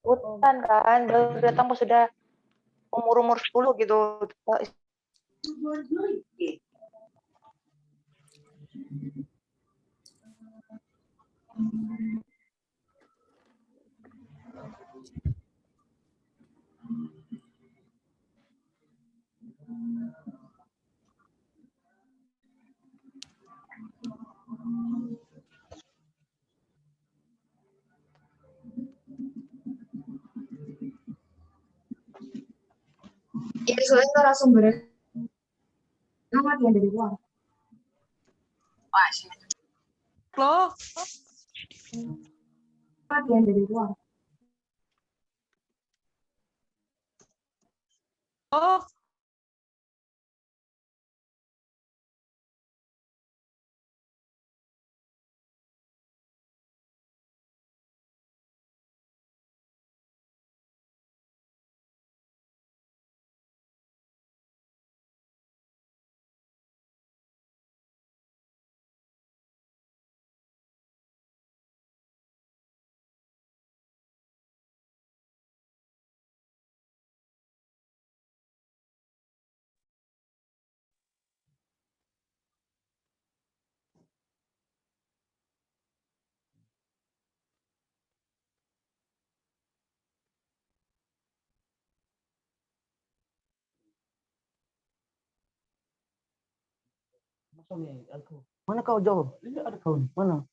Hutan kan, datang pas sudah umur 10 gitu. Iya, soalnya narasumbernya amat yang dari luar. Wah, sih. Loh. Yang dari luar. Oh. Mana kau jauh? Ini ada kau. Mana?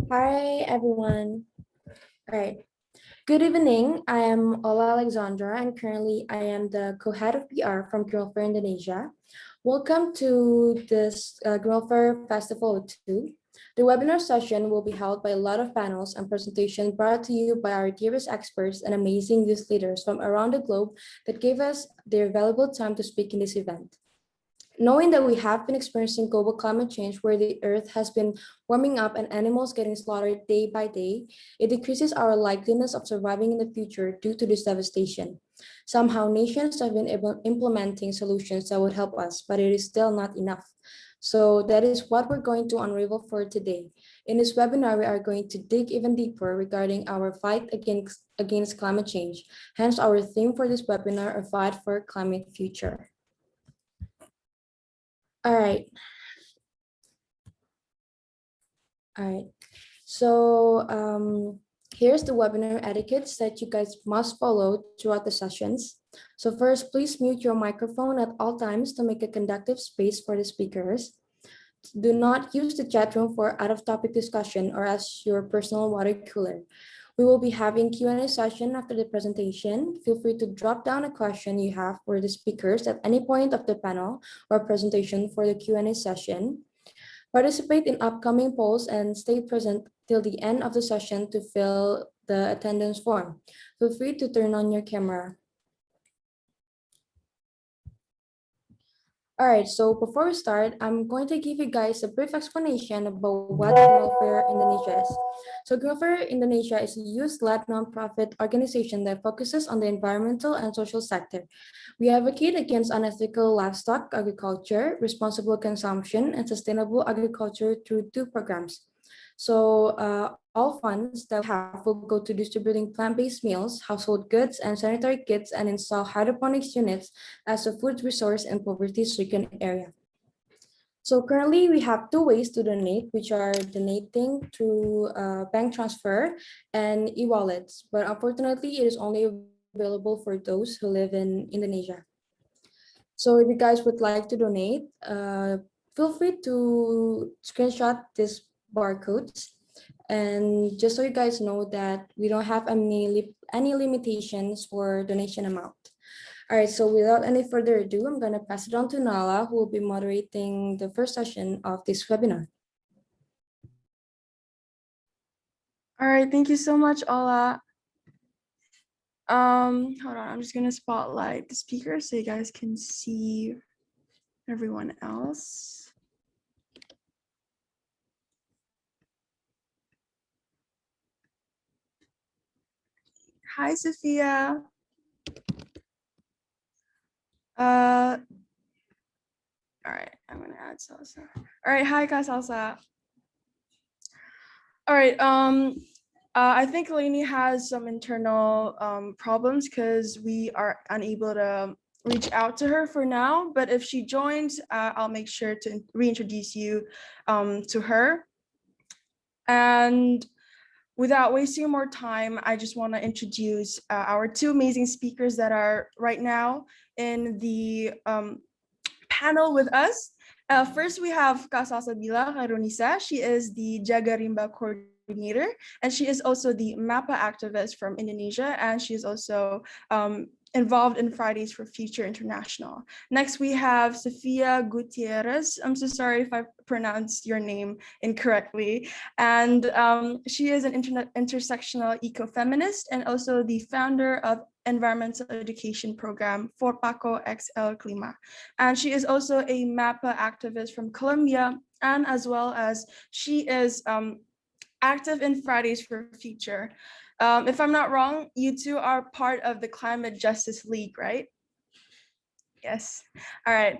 Hi, everyone. All right. Good evening. I am Ola Alexandra, and currently I am the co-head of PR from Welfare Indonesia. Welcome to this Welfare Festival 2. The webinar session will be held by a lot of panels and presentations brought to you by our dearest experts and amazing youth leaders from around the globe that gave us their valuable time to speak in this event. Knowing that we have been experiencing global climate change where the earth has been warming up and animals getting slaughtered day by day, it decreases our likeliness of surviving in the future due to this devastation. Somehow nations have been implementing solutions that would help us, but it is still not enough. So that is what we're going to unravel for today. In this webinar, we are going to dig even deeper regarding our fight against climate change. Hence our theme for this webinar, a fight for a climate future. All right. All right. So here's the webinar etiquettes that you guys must follow throughout the sessions. So first, please mute your microphone at all times to make a conductive space for the speakers. Do not use the chat room for out-of-topic discussion or as your personal water cooler. We will be having Q&A session after the presentation. Feel free to drop down a question you have for the speakers at any point of the panel or presentation for the Q&A session. Participate in upcoming polls and stay present till the end of the session to fill the attendance form. Feel free to turn on your camera. All right, so before we start, I'm going to give you guys a brief explanation about what Welfare Indonesia is. So Welfare Indonesia is a youth-led nonprofit organization that focuses on the environmental and social sector. We advocate against unethical livestock agriculture, responsible consumption, and sustainable agriculture through two programs. So all funds that we have will go to distributing plant-based meals, household goods, and sanitary kits, and install hydroponics units as a food resource in poverty-stricken area. So currently we have two ways to donate, which are donating through bank transfer and e-wallets. But unfortunately, it is only available for those who live in Indonesia. So if you guys would like to donate, feel free to screenshot these barcodes. And just so you guys know that we don't have any limitations for donation amount. All right, so without any further ado, I'm going to pass it on to Nala, who will be moderating the first session of this webinar. All right, thank you so much, Ola. Hold on, I'm just gonna spotlight the speaker so you guys can see everyone else. Hi, Sofia. All right, I'm gonna add Salsa. All right, hi, Salsa. All right, I think Lainey has some internal problems because we are unable to reach out to her for now, but if she joins, I'll make sure to reintroduce you to her. And without wasting more time, I just want to introduce our two amazing speakers that are right now in the panel with us. First, we have Salsa Villa. She is the Jaga Rimba coordinator, and she is also the MAPA activist from Indonesia, and she is also involved in Fridays for Future International. Next, we have Sofia Gutierrez. I'm so sorry if I pronounced your name incorrectly. And she is an intersectional ecofeminist and also the founder of environmental education program for Paco XL Clima. And she is also a MAPA activist from Colombia, and as well as she is active in Fridays for Future. If I'm not wrong, you two are part of the Climate Justice League, right? Yes. All right.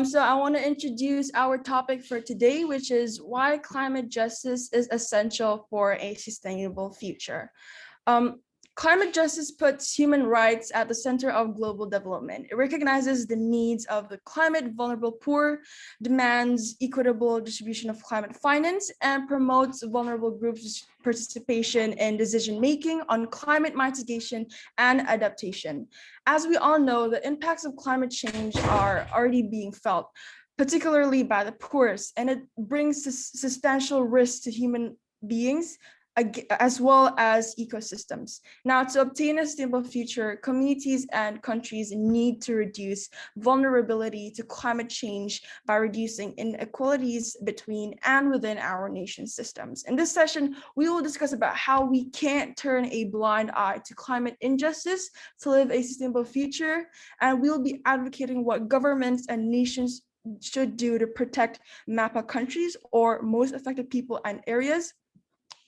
So I want to introduce our topic for today, which is why climate justice is essential for a sustainable future. Climate justice puts human rights at the center of global development. It recognizes the needs of the climate vulnerable poor, demands equitable distribution of climate finance, and promotes vulnerable groups' participation in decision-making on climate mitigation and adaptation. As we all know, the impacts of climate change are already being felt, particularly by the poorest, and it brings substantial risk to human beings, as well as ecosystems. Now, to obtain a stable future, communities and countries need to reduce vulnerability to climate change by reducing inequalities between and within our nation systems. In this session, we will discuss about how we can't turn a blind eye to climate injustice to live a sustainable future, and we'll be advocating what governments and nations should do to protect MAPA countries or most affected people and areas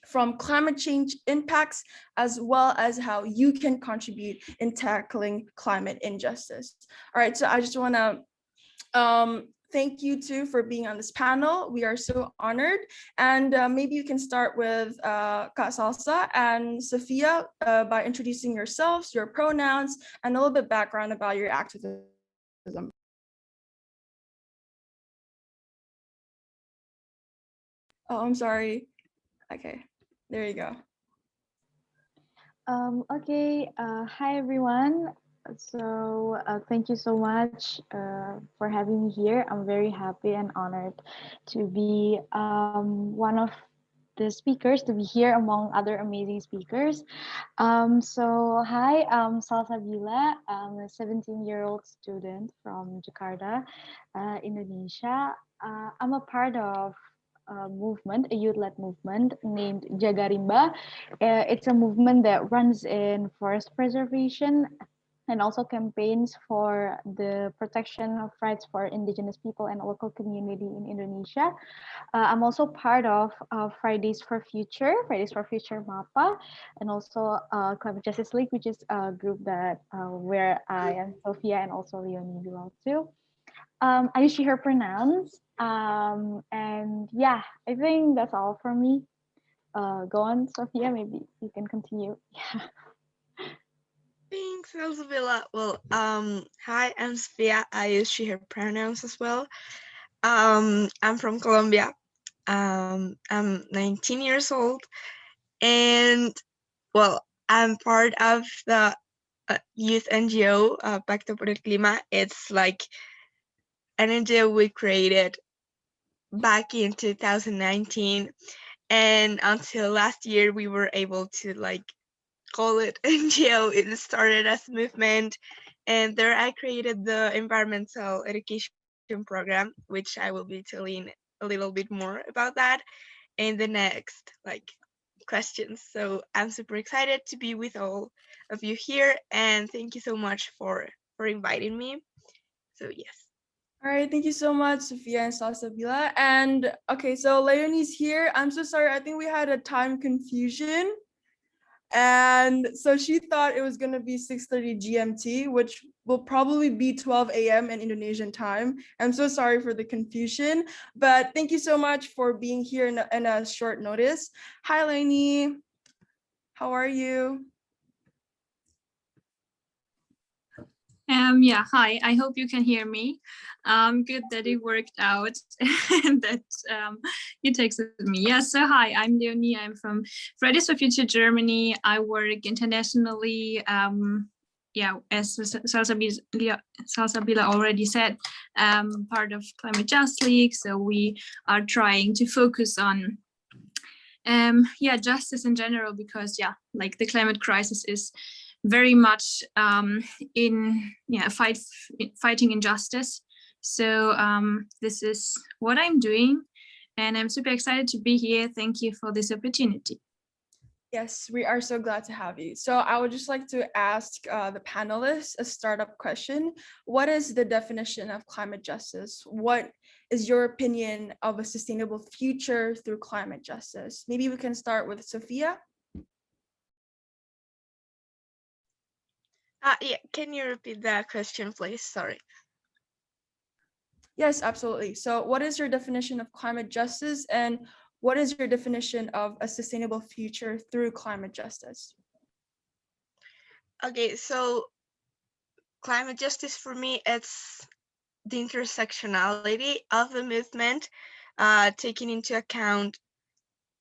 from climate change impacts, as well as how you can contribute in tackling climate injustice. All right, so I just want to thank you two for being on this panel. We are so honored. And maybe you can start with Kak Salsa and Sofia by introducing yourselves, your pronouns, and a little bit background about your activism. Oh, I'm sorry. Okay, there you go. Okay, hi everyone. So thank you so much for having me here. I'm very happy and honored to be one of the speakers, to be here among other amazing speakers. So hi, I'm Salsa Villa. I'm a 17-year-old student from Jakarta, Indonesia. I'm a part of movement, a youth-led movement named Jagarimba. It's a movement that runs in forest preservation and also campaigns for the protection of rights for indigenous people and local community in Indonesia. I'm also part of Fridays for Future MAPA, and also Climate Justice League, which is a group that where I and Sofia and also Leonie belong to. I use she, her pronouns. And yeah, I think that's all from me. Go on, Sofia, maybe you can continue. Yeah. Thanks, Salsa Villa. Well, hi, I'm Sofia. I use she, her pronouns as well. I'm from Colombia. I'm 19 years old, and well, I'm part of the youth NGO, Pacto por el Clima. It's like an NGO we created back in 2019, and until last year we were able to like call it NGO. It started as a movement, and there I created the environmental education program, which I will be telling a little bit more about that in the next like questions. So I'm super excited to be with all of you here, and thank you so much for inviting me. So yes. All right, thank you so much, Sofia and Salsa Villa. And okay, so Leonie's here. I'm so sorry. I think we had a time confusion. And so she thought it was going to be 6:30 GMT, which will probably be 12 a.m. in Indonesian time. I'm so sorry for the confusion, but thank you so much for being here in a short notice. Hi, Leonie. How are you? Yeah, hi, I hope you can hear me. Good that it worked out and that you texted me. Yeah, so hi, I'm Leonie. I'm from Fridays for Future Germany. I work internationally. Yeah, as Salsa Villa already said, part of Climate Justice League. So we are trying to focus on yeah, justice in general, because yeah, like the climate crisis is very much in fighting injustice. So this is what I'm doing, and I'm super excited to be here. Thank you for this opportunity. Yes, we are so glad to have you. So I would just like to ask the panelists a startup question. What is the definition of climate justice? What is your opinion of a sustainable future through climate justice? Maybe we can start with Sofia. Yeah, can you repeat that question, please? Sorry. Yes, absolutely. So what is your definition of climate justice, and what is your definition of a sustainable future through climate justice? Okay, so climate justice for me, it's the intersectionality of the movement, taking into account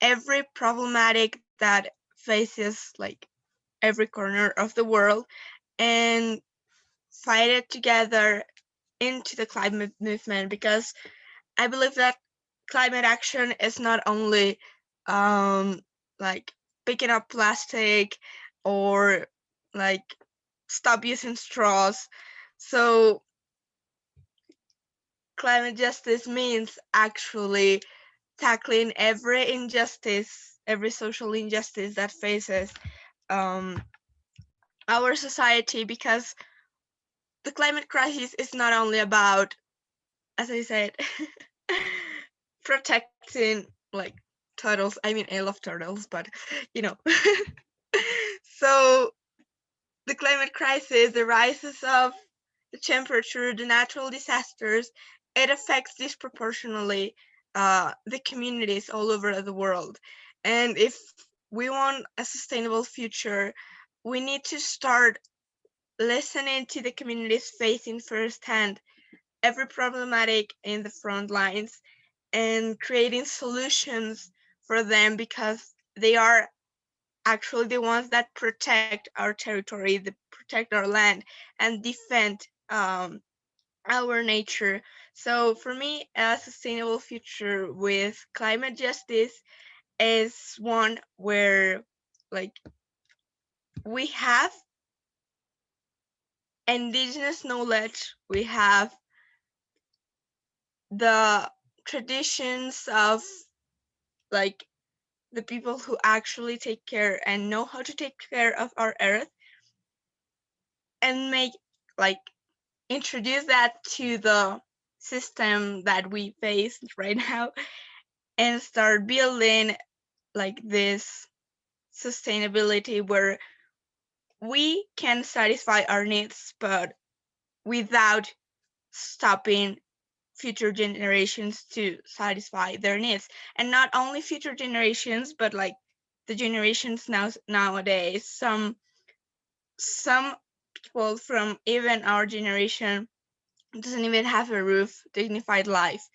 every problematic that faces like every corner of the world, and fight it together into the climate movement, because I believe that climate action is not only like picking up plastic or like stop using straws. So climate justice means actually tackling every injustice, every social injustice that faces our society, because the climate crisis is not only about, as I said, protecting like turtles. I mean, I love turtles, but you know. So the climate crisis, the rises of the temperature, the natural disasters, it affects disproportionately the communities all over the world. And if we want a sustainable future, we need to start listening to the communities facing firsthand every problematic in the front lines and creating solutions for them, because they are actually the ones that protect our territory, that protect our land, and defend our nature. So for me, a sustainable future with climate justice is one where like we have indigenous knowledge, we have the traditions of like the people who actually take care and know how to take care of our earth, and make like introduce that to the system that we face right now, and start building like this sustainability where we can satisfy our needs but without stopping future generations to satisfy their needs. And not only future generations, but like the generations nowadays, some people from even our generation doesn't even have a roof, dignified life,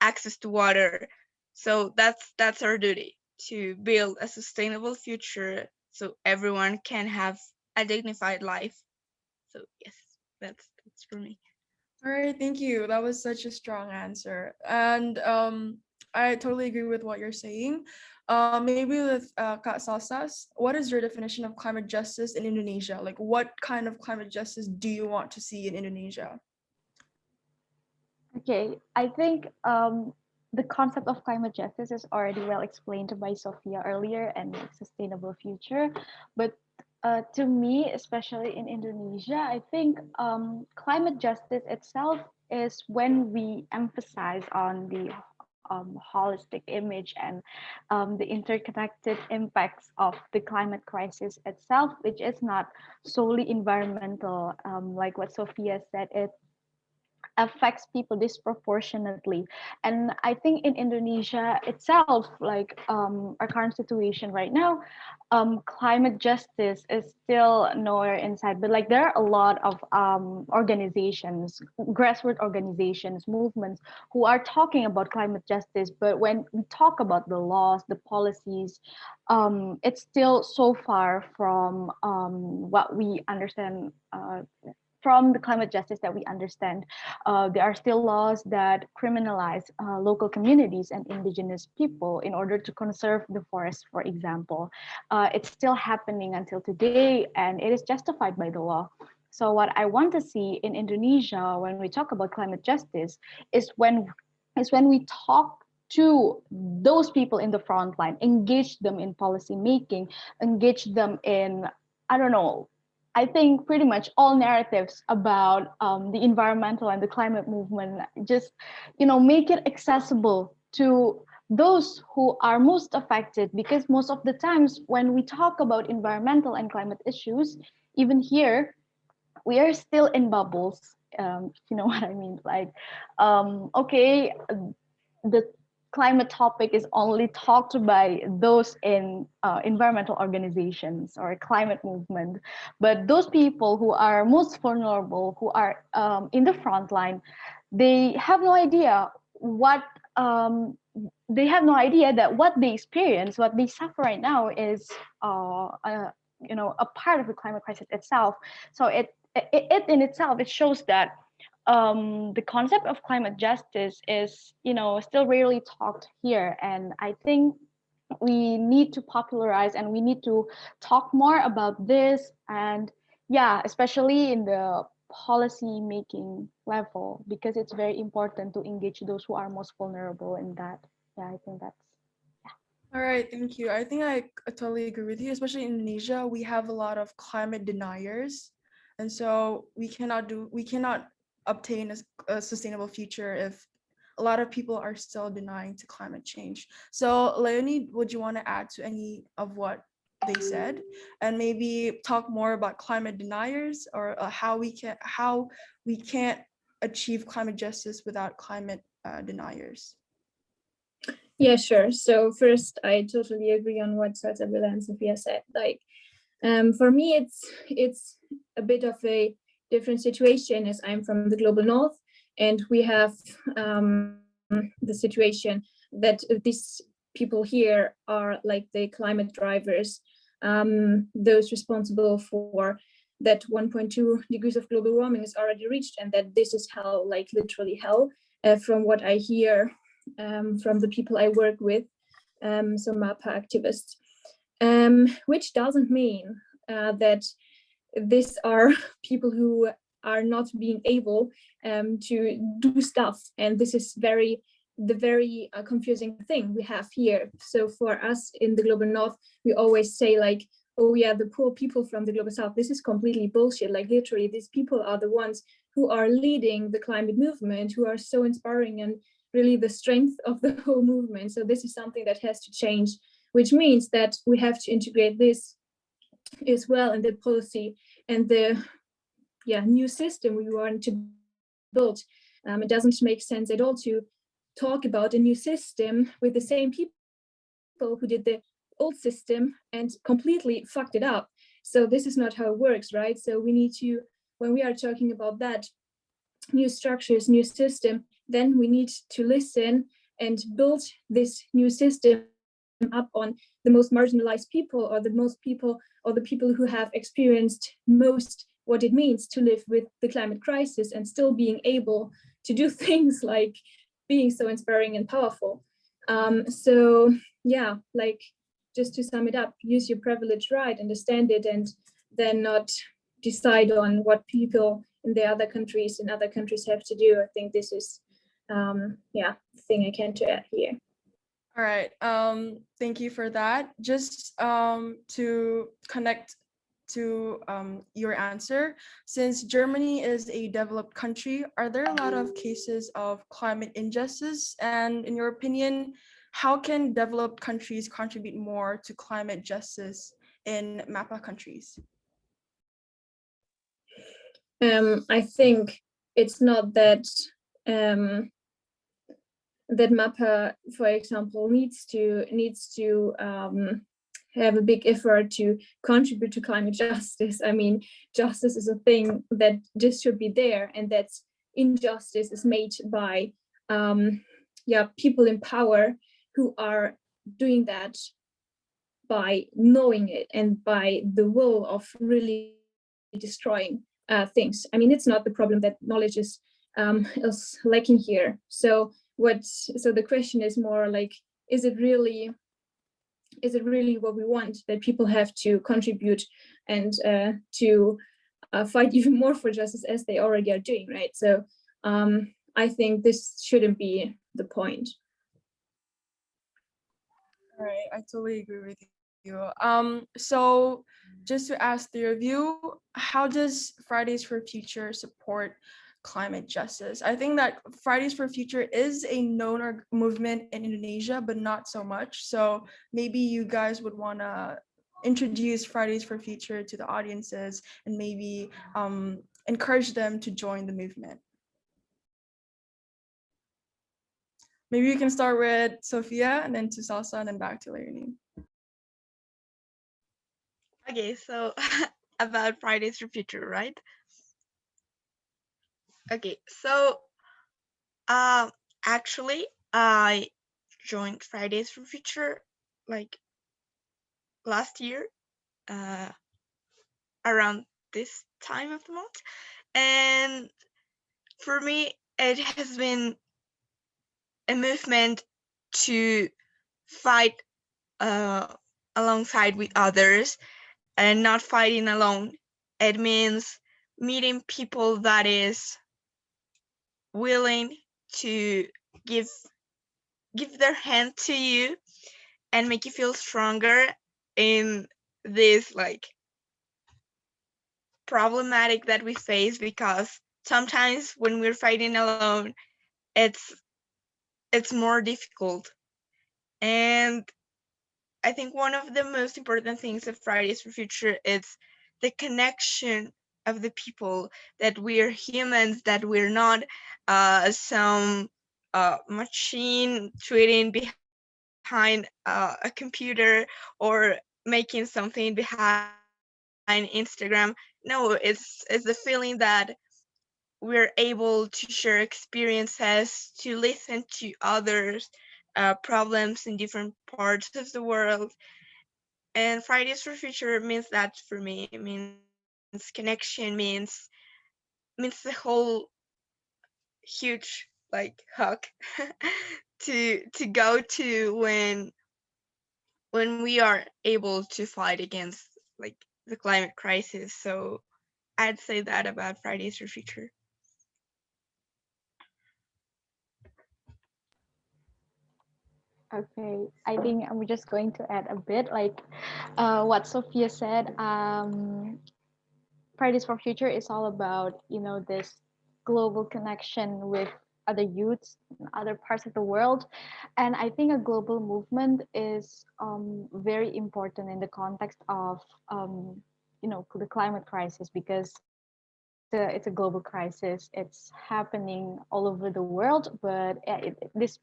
access to water. So that's our duty, to build a sustainable future so everyone can have a dignified life. So yes, that's for me. All right, thank you. That was such a strong answer. And I totally agree with what you're saying. Maybe with Kak Salsas, what is your definition of climate justice in Indonesia? Like, what kind of climate justice do you want to see in Indonesia? Okay, I think the concept of climate justice is already well explained by Sofia earlier, and sustainable future. But to me, especially in Indonesia, I think climate justice itself is when we emphasize on the holistic image and the interconnected impacts of the climate crisis itself, which is not solely environmental, like what Sophia said. It affects people disproportionately. And I think in Indonesia itself, like our current situation right now, climate justice is still nowhere inside. But like there are a lot of organizations, grassroots organizations, movements who are talking about climate justice. But when we talk about the laws, the policies, it's still so far from what we understand. From the climate justice that we understand. There are still laws that criminalize local communities and indigenous people in order to conserve the forest, for example. It's still happening until today, and it is justified by the law. So what I want to see in Indonesia when we talk about climate justice is when we talk to those people in the front line, engage them in policy making, engage them in, I don't know, I think pretty much all narratives about the environmental and the climate movement, just, make it accessible to those who are most affected. Because most of the times when we talk about environmental and climate issues, even here, we are still in bubbles. If you know what I mean? Like, okay, the climate topic is only talked by those in environmental organizations or climate movement, but those people who are most vulnerable, who are in the front line, they have no idea what they have no idea that what they experience, what they suffer right now is a part of the climate crisis itself. So it in itself, it shows that the concept of climate justice is, still rarely talked here. And I think we need to popularize and we need to talk more about this, and yeah, especially in the policy making level, because it's very important to engage those who are most vulnerable in that. Yeah, I think that's All right, thank you. I think I totally agree with you. Especially in Indonesia, we have a lot of climate deniers, and so we cannot obtain a sustainable future if a lot of people are still denying to climate change. So Leonie, would you want to add to any of what they said, and maybe talk more about climate deniers, or how we can't achieve climate justice without climate deniers? Yeah, sure. So first, I totally agree on what Salsa Villa and Sofia said. Like, for me, it's a bit of a different situation, as I'm from the global north, and we have the situation that these people here are like the climate drivers, those responsible for that 1.2 degrees of global warming is already reached, and that this is hell, like literally hell, from what I hear from the people I work with, so MAPA activists, which doesn't mean that these are people who are not being able to do stuff. And this is the very confusing thing we have here. So for us in the global north, we always say like, oh yeah, the poor people from the global south. This is completely bullshit. Like literally, these people are the ones who are leading the climate movement, who are so inspiring and really the strength of the whole movement. So this is something that has to change, which means that we have to integrate this as well in the policy and the new system we want to build. It doesn't make sense at all to talk about a new system with the same people who did the old system and completely fucked it up. So this is not how it works, right? So we need to, when we are talking about that new structures, new system, then we need to listen and build this new system up on the most marginalized people, or the people who have experienced most what it means to live with the climate crisis and still being able to do things like being so inspiring and powerful. So yeah, like just to sum it up, use your privilege right, understand it, and then not decide on what people in other countries have to do. I think this is the thing I can to add here. All right, thank you for that. Just to connect to your answer, since Germany is a developed country, are there a lot of cases of climate injustice? And in your opinion, how can developed countries contribute more to climate justice in MAPA countries? I think it's not that that MAPA, for example, needs to have a big effort to contribute to climate justice. I mean, justice is a thing that just should be there, and that injustice is made by people in power who are doing that by knowing it and by the will of really destroying things. I mean, it's not the problem that knowledge is lacking here. So the question is more like, is it really what we want, that people have to contribute and to fight even more for justice as they already are doing, right? So I think this shouldn't be the point. All right, I totally agree with you. So just to ask the review, how does Fridays for Future support climate justice? I think that Fridays for Future is a known movement in Indonesia, but not so much. So maybe you guys would want to introduce Fridays for Future to the audiences and maybe encourage them to join the movement. Maybe you can start with Sofia, and then to Salsa, and then back to Leonie. Okay, so about Fridays for Future, right? Okay, so actually I joined Fridays for Future like last year, around this time of the month, and for me it has been a movement to fight alongside with others and not fighting alone. It means meeting people that is willing to give their hand to you and make you feel stronger in this like problematic that we face, because sometimes when we're fighting alone, it's more difficult. And I think one of the most important things of Fridays for Future is the connection of the people, that we're humans, that we're not some machine tweeting behind a computer or making something behind Instagram. No, it's the feeling that we're able to share experiences, to listen to others' problems in different parts of the world. And Fridays for Future means that for me. It means connection, means the whole huge like hug to go to when we are able to fight against like the climate crisis. So I'd say that about Fridays for Future. Okay, I think I'm just going to add a bit like what Sophia said. Fridays for Future is all about, this global connection with other youths in other parts of the world. And I think a global movement is very important in the context of, the climate crisis, because it's a global crisis. It's happening all over the world, but it, this,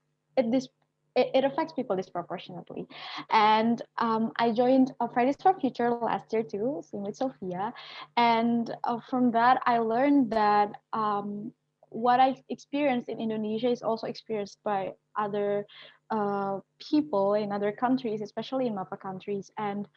it affects people disproportionately. And I joined Fridays for Future last year too, same with Sofia. And from that, I learned that what I experienced in Indonesia is also experienced by other people in other countries, especially in MAPA countries. And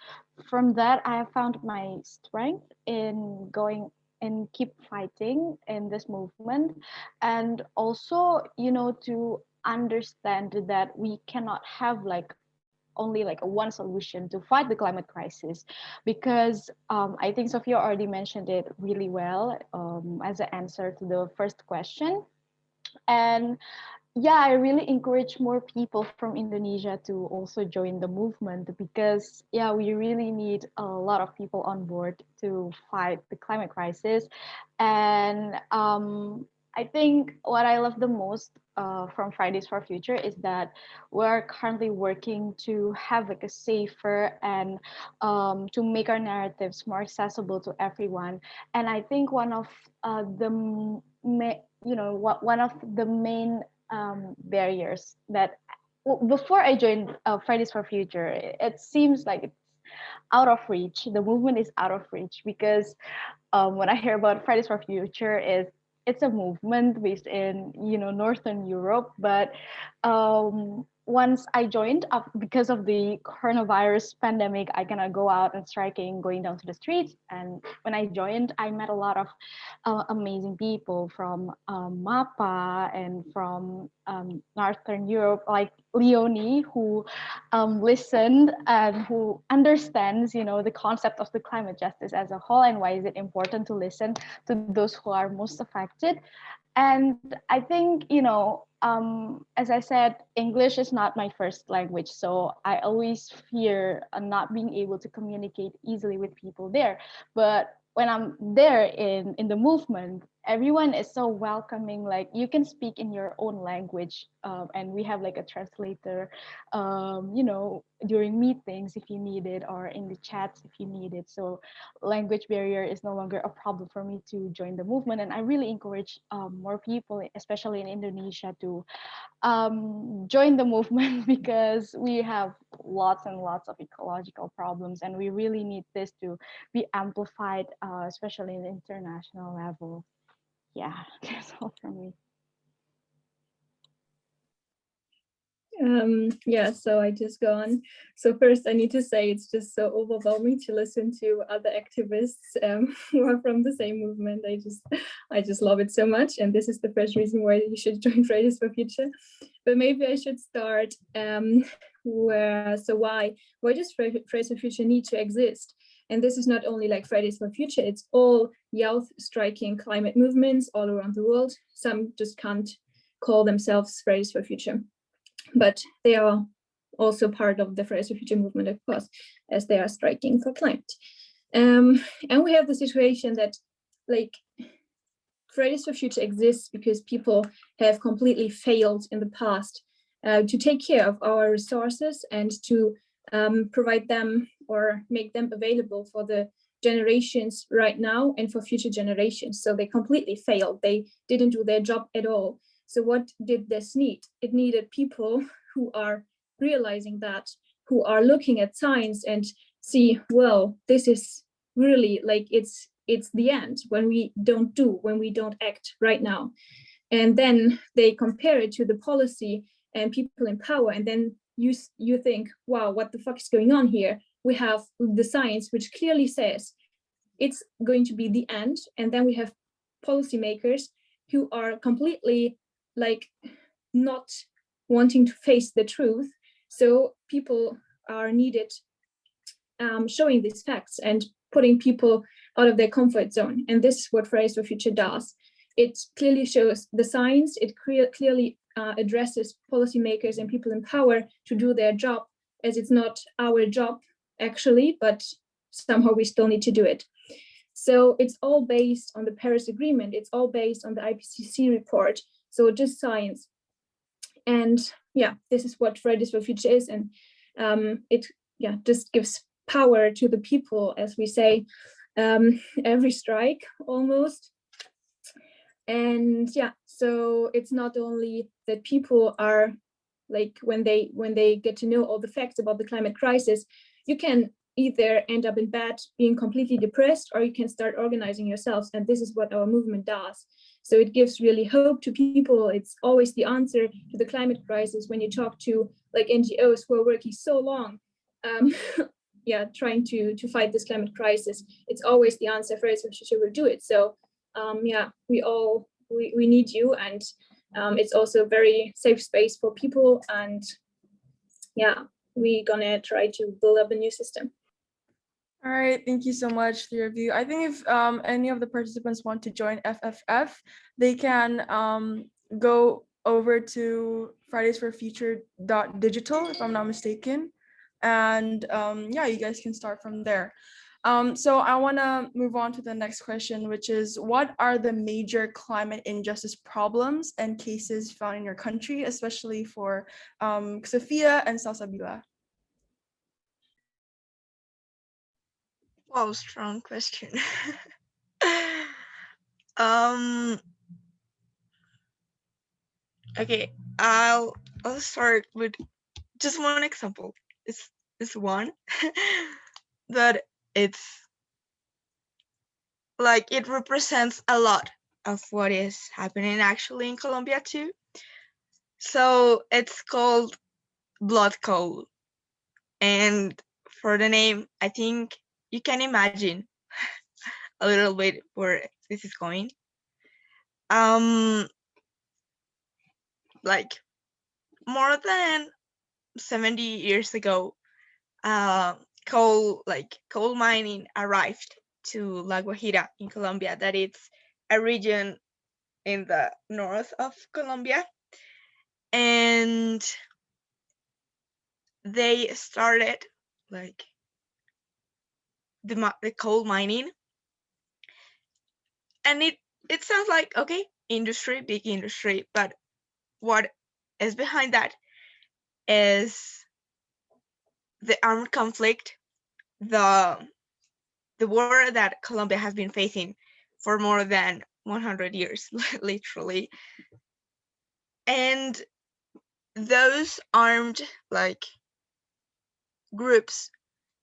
from that, I have found my strength in going and keep fighting in this movement, and also to understand that we cannot have like only like a one solution to fight the climate crisis, because I think Sophia already mentioned it really well as an answer to the first question. And yeah, I really encourage more people from Indonesia to also join the movement, because yeah, we really need a lot of people on board to fight the climate crisis. And I think what I love the most from Fridays for Future is that we're currently working to have like a safer and to make our narratives more accessible to everyone. And I think one of one of the main barriers that before I joined Fridays for Future, it seems like it's out of reach. The movement is out of reach, because when I hear about Fridays for Future, it's a movement based in Northern Europe, but once I joined up because of the coronavirus pandemic, I cannot go out and striking, going down to the streets. And when I joined, I met a lot of amazing people from MAPA and from Northern Europe, like Leonie, who listened and who understands, the concept of the climate justice as a whole, and why is it important to listen to those who are most affected. And I think, as I said, English is not my first language. So I always fear not being able to communicate easily with people there. But when I'm there in the movement, everyone is so welcoming. Like, you can speak in your own language, and we have like a translator, during meetings if you need it, or in the chats if you need it. So language barrier is no longer a problem for me to join the movement. And I really encourage more people, especially in Indonesia, to join the movement because we have lots and lots of ecological problems, and we really need this to be amplified, especially in the international level. Yeah, that's all from me. Yeah, so I just go on. So first I need to say it's just so overwhelming to listen to other activists who are from the same movement. I just love it so much. And this is the first reason why you should join Fridays for Future. But maybe I should start So why does Fridays for Future need to exist? And this is not only like Fridays for Future, it's all youth striking climate movements all around the world. Some just can't call themselves Fridays for Future, but they are also part of the Fridays for Future movement, of course, as they are striking for climate. And we have the situation that like Fridays for Future exists because people have completely failed in the past to take care of our resources and to provide them or make them available for the generations right now and for future generations. So they completely failed. They didn't do their job at all. So what did this need? It needed people who are realizing that, who are looking at science and see, well, this is really like it's the end when we don't act right now. And then they compare it to the policy and people in power, and then you think, wow, what the fuck is going on here? We have the science which clearly says it's going to be the end, and then we have policymakers who are completely like not wanting to face the truth. So people are needed showing these facts and putting people out of their comfort zone. And this is what Fridays for Future does. It clearly shows the science. It clearly addresses policymakers and people in power to do their job, as it's not our job actually, but somehow we still need to do it. So it's all based on the Paris Agreement. It's all based on the IPCC report. So just science. And yeah, this is what Fridays for Future is. And it just gives power to the people, as we say, every strike almost. And yeah, so it's not only that people are like, when they get to know all the facts about the climate crisis, you can either end up in bed being completely depressed, or you can start organizing yourselves. And this is what our movement does. So it gives really hope to people. It's always the answer to the climate crisis when you talk to like NGOs who are working so long trying to fight this climate crisis. It's always the answer. Fridays for Future will do it. So we need you, and it's also a very safe space for people. And yeah, we're gonna try to build up a new system. All right, thank you so much, three of you. I think if any of the participants want to join FFF, they can go over to fridaysforfuture.digital, if I'm not mistaken. And you guys can start from there. So I want to move on to the next question, which is, what are the major climate injustice problems and cases found in your country, especially for Sofia and Salsa Villa? Wow, strong question. Okay, I'll start with just one example. It's one, but it's like it represents a lot of what is happening actually in Colombia too. So it's called blood coal, and for the name, I think you can imagine a little bit where this is going. Like more than 70 years ago, coal mining arrived to La Guajira in Colombia, that it's a region in the north of Colombia, and they started like the coal mining, and it sounds like, okay, industry, big industry, but what is behind that is the armed conflict, the war that Colombia has been facing for more than 100 years, literally. And those armed groups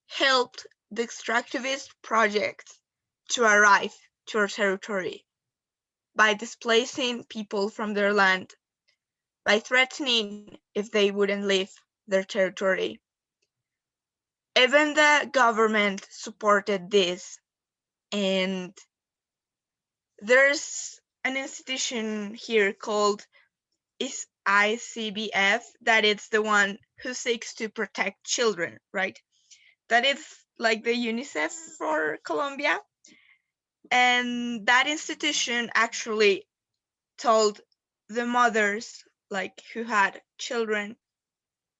helped the extractivist projects to arrive to our territory by displacing people from their land, by threatening if they wouldn't leave their territory. Even the government supported this, and there's an institution here called ICBF, that it's the one who seeks to protect children, right? That is like the UNICEF for Colombia. And that institution actually told the mothers like who had children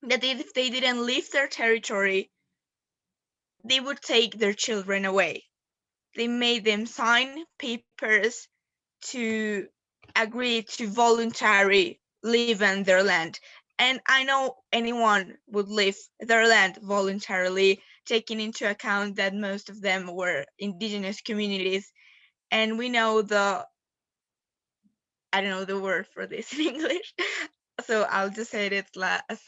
that if they didn't leave their territory, they would take their children away. They made them sign papers to agree to voluntarily live in their land. And I know anyone would leave their land voluntarily, taking into account that most of them were indigenous communities. And we know I don't know the word for this in English, so I'll just say it as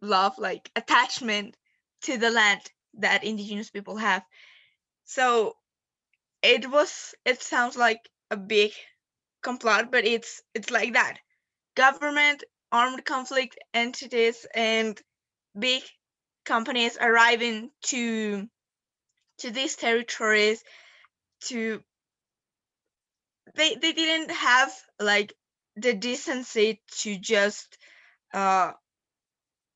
love, like attachment to the land that indigenous people have. So it sounds like a big complot, but it's like that. Government, armed conflict entities, and big companies arriving to these territories to they didn't have like the decency to just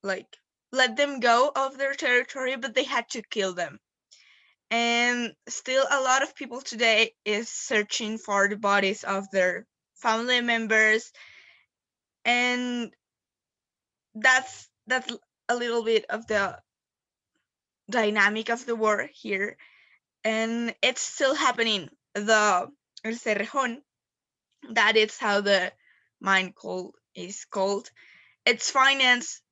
like let them go of their territory, but they had to kill them. And still a lot of people today is searching for the bodies of their family members, and that's a little bit of the dynamic of the war here. And it's still happening. The El Cerrejón, that is how the mine is called. It's financed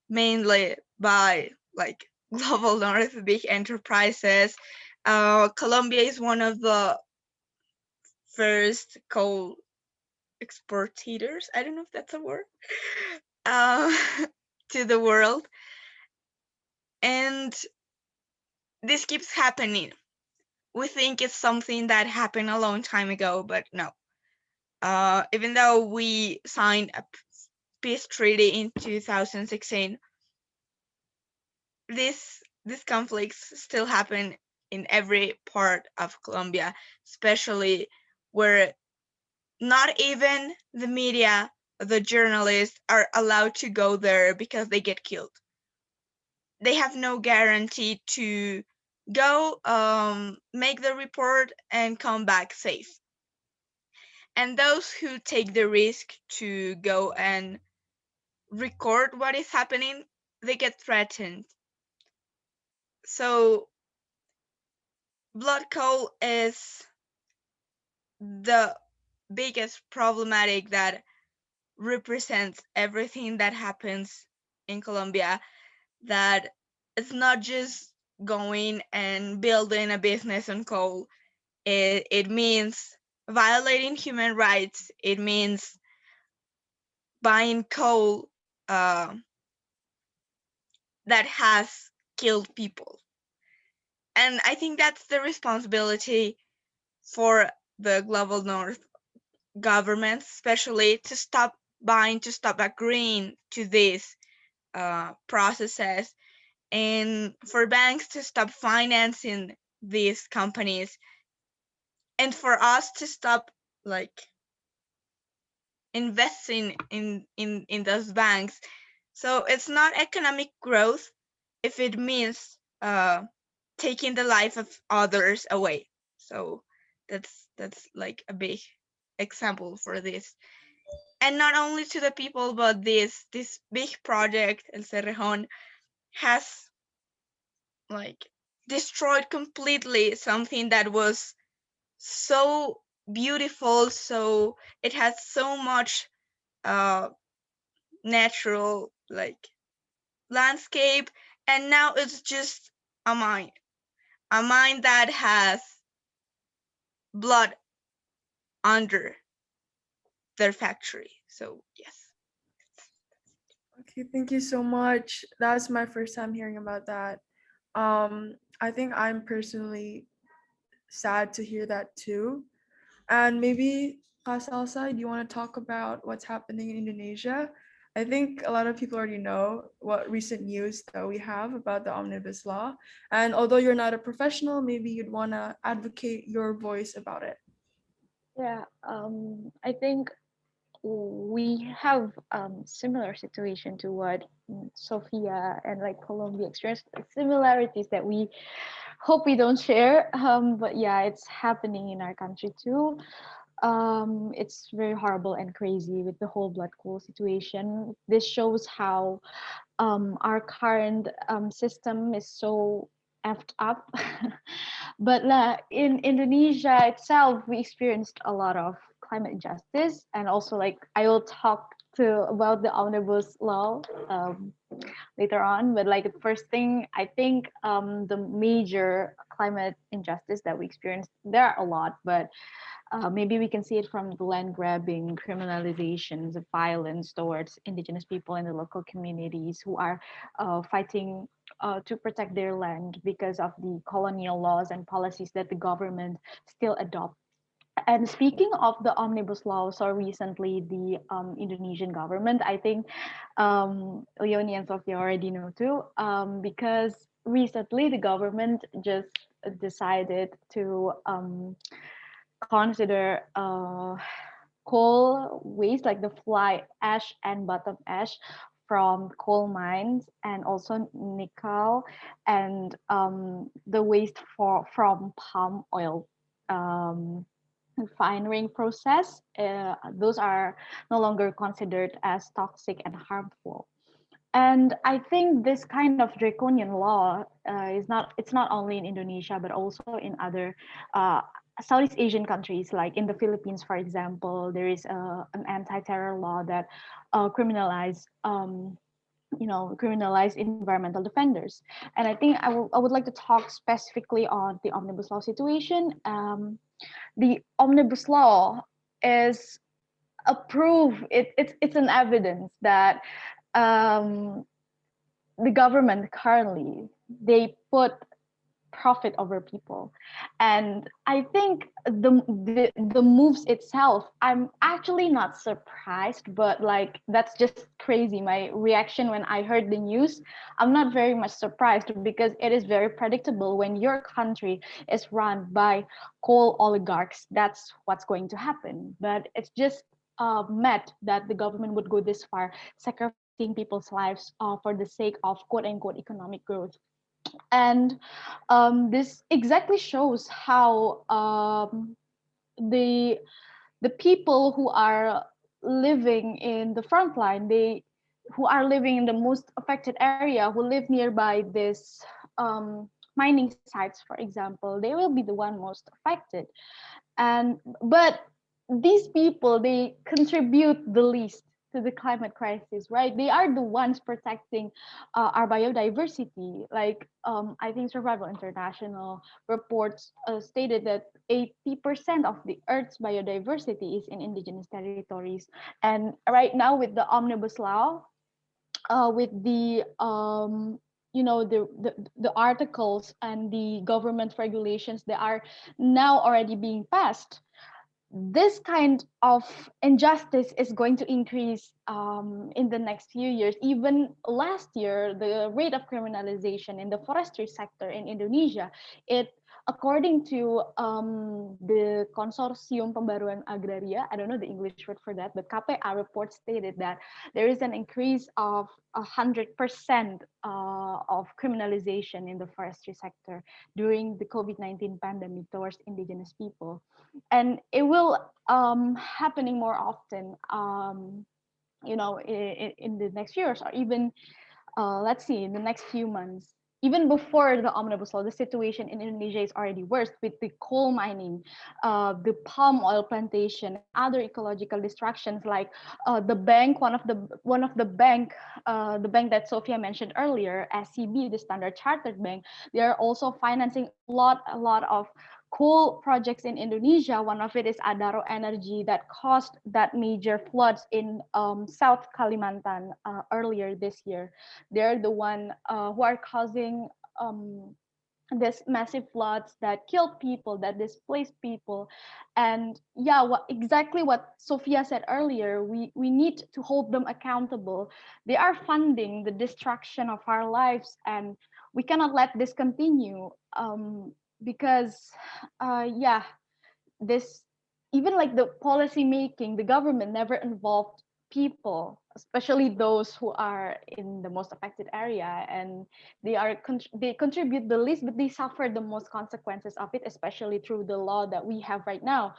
mainly by like global north, big enterprises. Colombia is one of the first coal exportators, I don't know if that's a word, uh, to the world. And this keeps happening. We think it's something that happened a long time ago, but no. Even though we signed a peace treaty in 2016, these conflicts still happen in every part of Colombia, especially where not even the media, the journalists are allowed to go there because they get killed. They have no guarantee to go make the report and come back safe. And those who take the risk to go and record what is happening, they get threatened. So blood coal is the biggest problematic that represents everything that happens in Colombia, that it's not just going and building a business on coal. It means violating human rights. It means buying coal that has killed people. And I think that's the responsibility for the global north governments, especially to stop buying, to stop agreeing to these processes, and for banks to stop financing these companies, and for us to stop like investing in those banks. So it's not economic growth if it means taking the life of others away. So that's like a big example for this. And not only to the people, but this big project, El Cerrejón, has like destroyed completely something that was so beautiful. So it has so much natural like landscape, and now it's just a mine that has blood under their factory. So yes. Okay, thank you so much. That's my first time hearing about that. I think I'm personally sad to hear that too. And maybe Salsa, do you want to talk about what's happening in Indonesia? I think a lot of people already know what recent news that we have about the Omnibus Law. And although you're not a professional, maybe you'd want to advocate your voice about it. Yeah, I think we have similar situation to what Sofia and like Colombia experienced, similarities that we hope we don't share. But yeah, it's happening in our country too. It's very horrible and crazy with the whole blood pool situation. This shows how our current system is so effed up. But in Indonesia itself, we experienced a lot of climate justice, and also like I will talk to about the Omnibus Law later on. But like the first thing, I think the major climate injustice that we experienced, there are a lot, but maybe we can see it from the land grabbing, criminalizations of violence towards indigenous people in the local communities who are fighting to protect their land because of the colonial laws and policies that the government still adopt. And speaking of the omnibus law, so recently the Indonesian government, I think Leonie and Sofia already know too, because recently the government just decided to consider coal waste like the fly ash and bottom ash from coal mines, and also nickel, and the waste from palm oil refining process. Those are no longer considered as toxic and harmful. And I think this kind of draconian law it's not only in Indonesia but also in other Southeast Asian countries, like in the Philippines, for example. There is an anti-terror law that criminalize criminalize environmental defenders. And I think I would like to talk specifically on the omnibus law situation. The omnibus law is a proof, it's an evidence that um, the government currently, they put profit over people. And I think the moves itself, I'm actually not surprised, but like that's just crazy. My reaction when I heard the news, I'm not very much surprised, because it is very predictable. When your country is run by coal oligarchs, that's what's going to happen. But it's just mad that the government would go this far, sacrificing people's lives for the sake of quote unquote economic growth. And this exactly shows how the people who are living in the front line, they who are living in the most affected area, who live nearby this mining sites, for example, they will be the one most affected. And but these people, they contribute the least to the climate crisis, right? They are the ones protecting our biodiversity. Like I think Survival International reports stated that 80% of the Earth's biodiversity is in indigenous territories. And right now with the omnibus law, with the the articles and the government regulations that are now already being passed, this kind of injustice is going to increase in the next few years. Even last year, the rate of criminalization in the forestry sector in Indonesia, it according to the Consortium Pembaruan Agraria, I don't know the English word for that, but KPA report stated that there is an increase of 100% of criminalization in the forestry sector during the COVID-19 pandemic towards indigenous people. And it will happening more often in the next years, or even let's see, in the next few months. Even before the omnibus law, the situation in Indonesia is already worse with the coal mining, the palm oil plantation, and other ecological destructions, like the bank, the bank that Sofia mentioned earlier, SCB, the Standard Chartered Bank. They are also financing a lot of coal projects in Indonesia. One of it is Adaro Energy, that caused that major floods in South Kalimantan earlier this year. They're the one who are causing this massive floods that killed people, that displaced people. And yeah, exactly what Sofia said earlier, we need to hold them accountable. They are funding the destruction of our lives, and we cannot let this continue, because yeah, this even like the policy making, the government never involved people, especially those who are in the most affected area, and they contribute the least, but they suffer the most consequences of it, especially through the law that we have right now.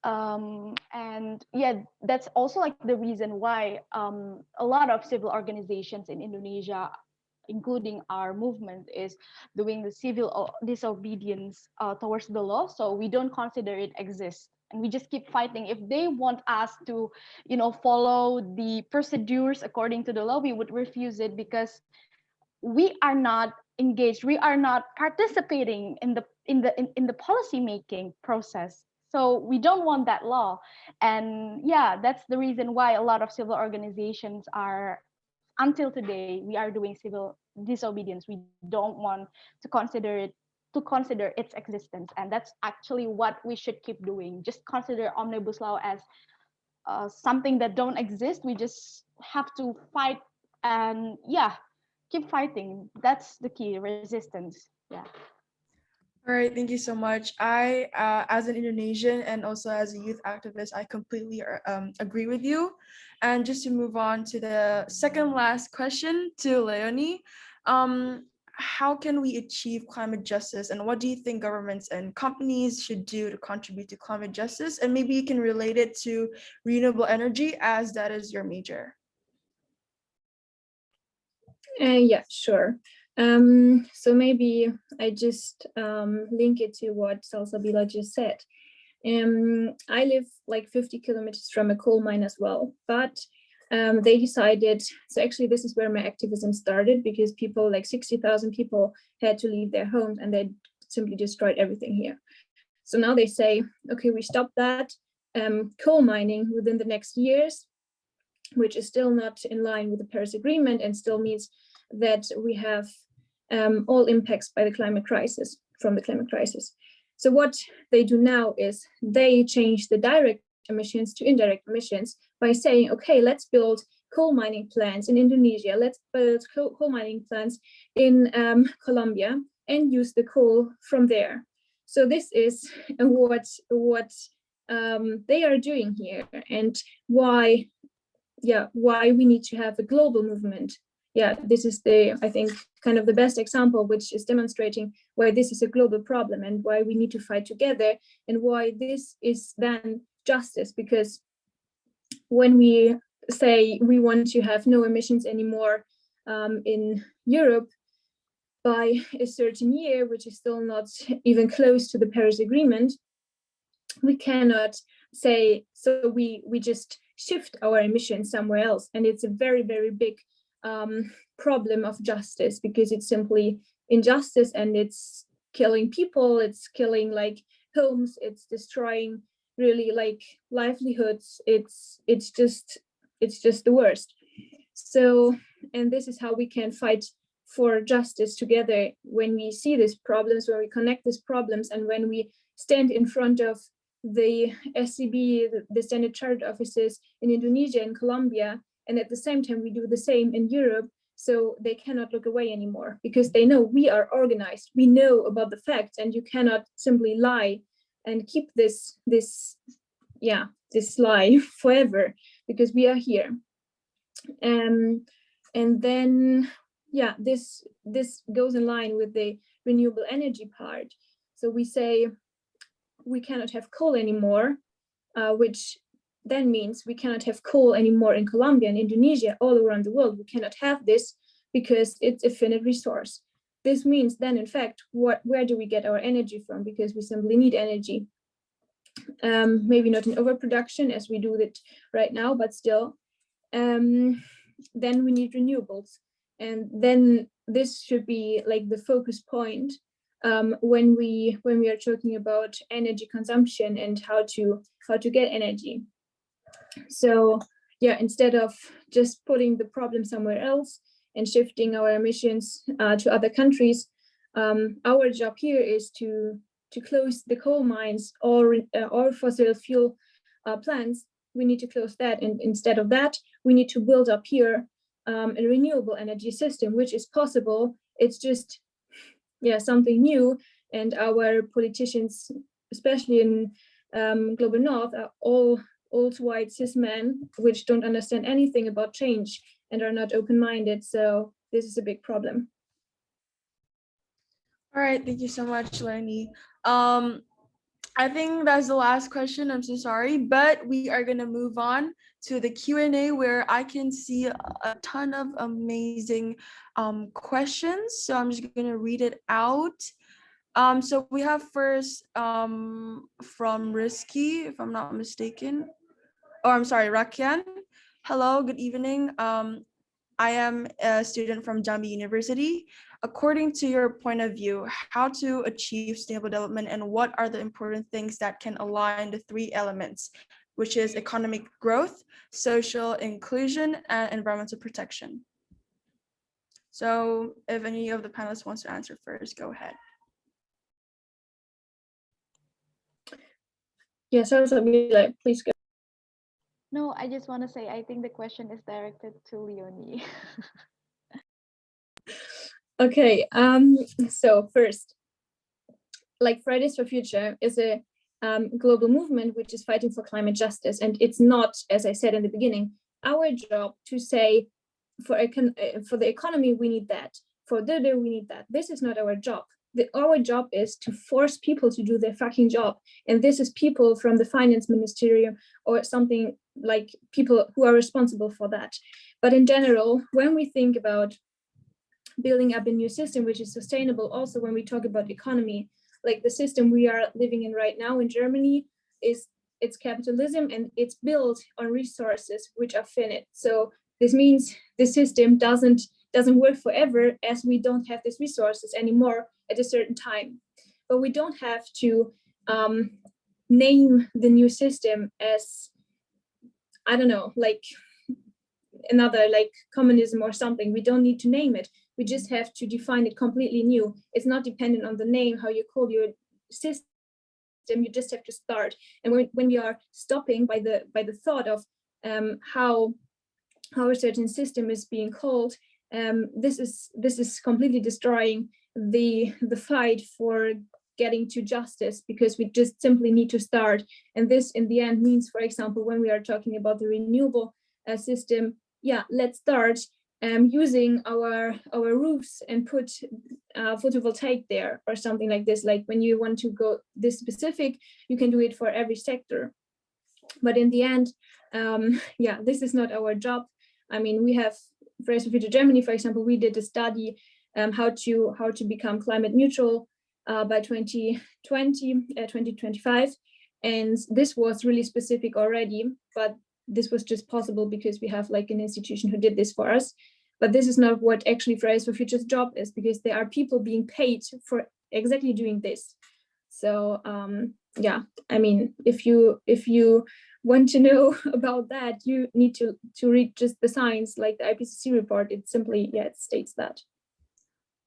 And yeah, that's also like the reason why a lot of civil organizations in Indonesia, including our movement, is doing the civil disobedience towards the law. So we don't consider it exists, and we just keep fighting. If they want us to, follow the procedures according to the law, we would refuse it, because we are not engaged, we are not participating in the policy making process. So we don't want that law. And yeah, that's the reason why a lot of civil organizations are, until today, we are doing civil disobedience. We don't want to consider its existence, and that's actually what we should keep doing. Just consider Omnibus Law as something that don't exist. We just have to fight, and yeah, keep fighting. That's the key, resistance. Yeah. All right, thank you so much. I, as an Indonesian and also as a youth activist, I completely agree with you. And just to move on to the second last question to Leonie, how can we achieve climate justice, and what do you think governments and companies should do to contribute to climate justice? And maybe you can relate it to renewable energy, as that is your major. Yeah, sure. So maybe I just link it to what Salsa Villa just said. I live like 50 kilometers from a coal mine as well, but they decided, so actually this is where my activism started, because people, like 60,000 people, had to leave their homes, and they simply destroyed everything here. So now they say, okay, we stop that coal mining within the next years, which is still not in line with the Paris Agreement, and still means that we have all impacts by the climate crisis, from the climate crisis. So what they do now is they change the direct emissions to indirect emissions by saying, okay, let's build coal mining plants in Indonesia, let's build coal mining plants in Colombia, and use the coal from there. So this is what they are doing here, and why we need to have a global movement. Yeah, this is I think, kind of the best example, which is demonstrating why this is a global problem, and why we need to fight together, and why this is then justice. Because when we say we want to have no emissions anymore in Europe by a certain year, which is still not even close to the Paris Agreement, we cannot say, so we just shift our emissions somewhere else. And it's a very, very big problem of justice, because it's simply injustice, and it's killing people, it's killing like homes, it's destroying really like livelihoods. It's just the worst. So, and this is how we can fight for justice together, when we see these problems, when we connect these problems, and when we stand in front of the SCB, the Standard Chartered offices in Indonesia and Colombia, and at the same time we do the same in Europe, so they cannot look away anymore, because they know we are organized, we know about the facts, and you cannot simply lie and keep this lie forever, because we are here. And then this goes in line with the renewable energy part. So we say we cannot have coal anymore, which then means we cannot have coal anymore in Colombia and Indonesia, all around the world. We cannot have this because it's a finite resource. This means then, in fact, where do we get our energy from? Because we simply need energy. Maybe not in overproduction as we do it right now, but still. Then we need renewables. And then this should be like the focus point when we are talking about energy consumption and how to get energy. So yeah, instead of just putting the problem somewhere else and shifting our emissions to other countries, our job here is to close the coal mines or fossil fuel plants. We need to close that, and instead of that, we need to build up here a renewable energy system, which is possible. It's just something new, and our politicians, especially in global north are all old white cis men, which don't understand anything about change and are not open-minded. So this is a big problem. All right, thank you so much, Lenny. I think that's the last question. I'm so sorry, but we are gonna move on to the Q&A where I can see a ton of amazing questions. So I'm just gonna read it out. So we have first from Risky, if I'm not mistaken. Oh, I'm sorry, Rakyan. Hello, good evening. I am a student from Jambi University. According to your point of view, how to achieve sustainable development and what are the important things that can align the three elements, which is economic growth, social inclusion, and environmental protection? So if any of the panelists wants to answer first, go ahead. Yes, Salsa Villa, please go. No, I just want to say, I think the question is directed to Leonie. Okay, so first, like Fridays for Future is a global movement which is fighting for climate justice. And it's not, as I said in the beginning, our job to say for the economy, we need that. For the we need that. This is not our job. Our job is to force people to do their fucking job. And this is people from the finance ministerium or something like people who are responsible for that. But in general, when we think about building up a new system which is sustainable, also when we talk about economy, like the system we are living in right now in Germany it's capitalism and it's built on resources which are finite. So this means the system doesn't work forever as we don't have these resources anymore at a certain time. But we don't have to name the new system as, I don't know, like another like communism or something. We don't need to name it. We just have to define it completely new. It's not dependent on the name, how you call your system. You just have to start. And when we are stopping by the thought of how a certain system is being called, this is completely destroying the fight for getting to justice, because we just simply need to start. And this in the end means, for example, when we are talking about the renewable system, yeah, let's start using our roofs and put photovoltaic there or something like this. Like when you want to go this specific, you can do it for every sector. But in the end, yeah, this is not our job. I mean, we have Fridays for Future Germany, for example, we did a study how to become climate neutral by 2025. And this was really specific already, but this was just possible because we have like an institution who did this for us. But this is not what actually Fridays for Future's job is, because there are people being paid for exactly doing this. So yeah, I mean, if you want to know about that, you need to read just the science, like the IPCC report. It simply, yeah, it states that.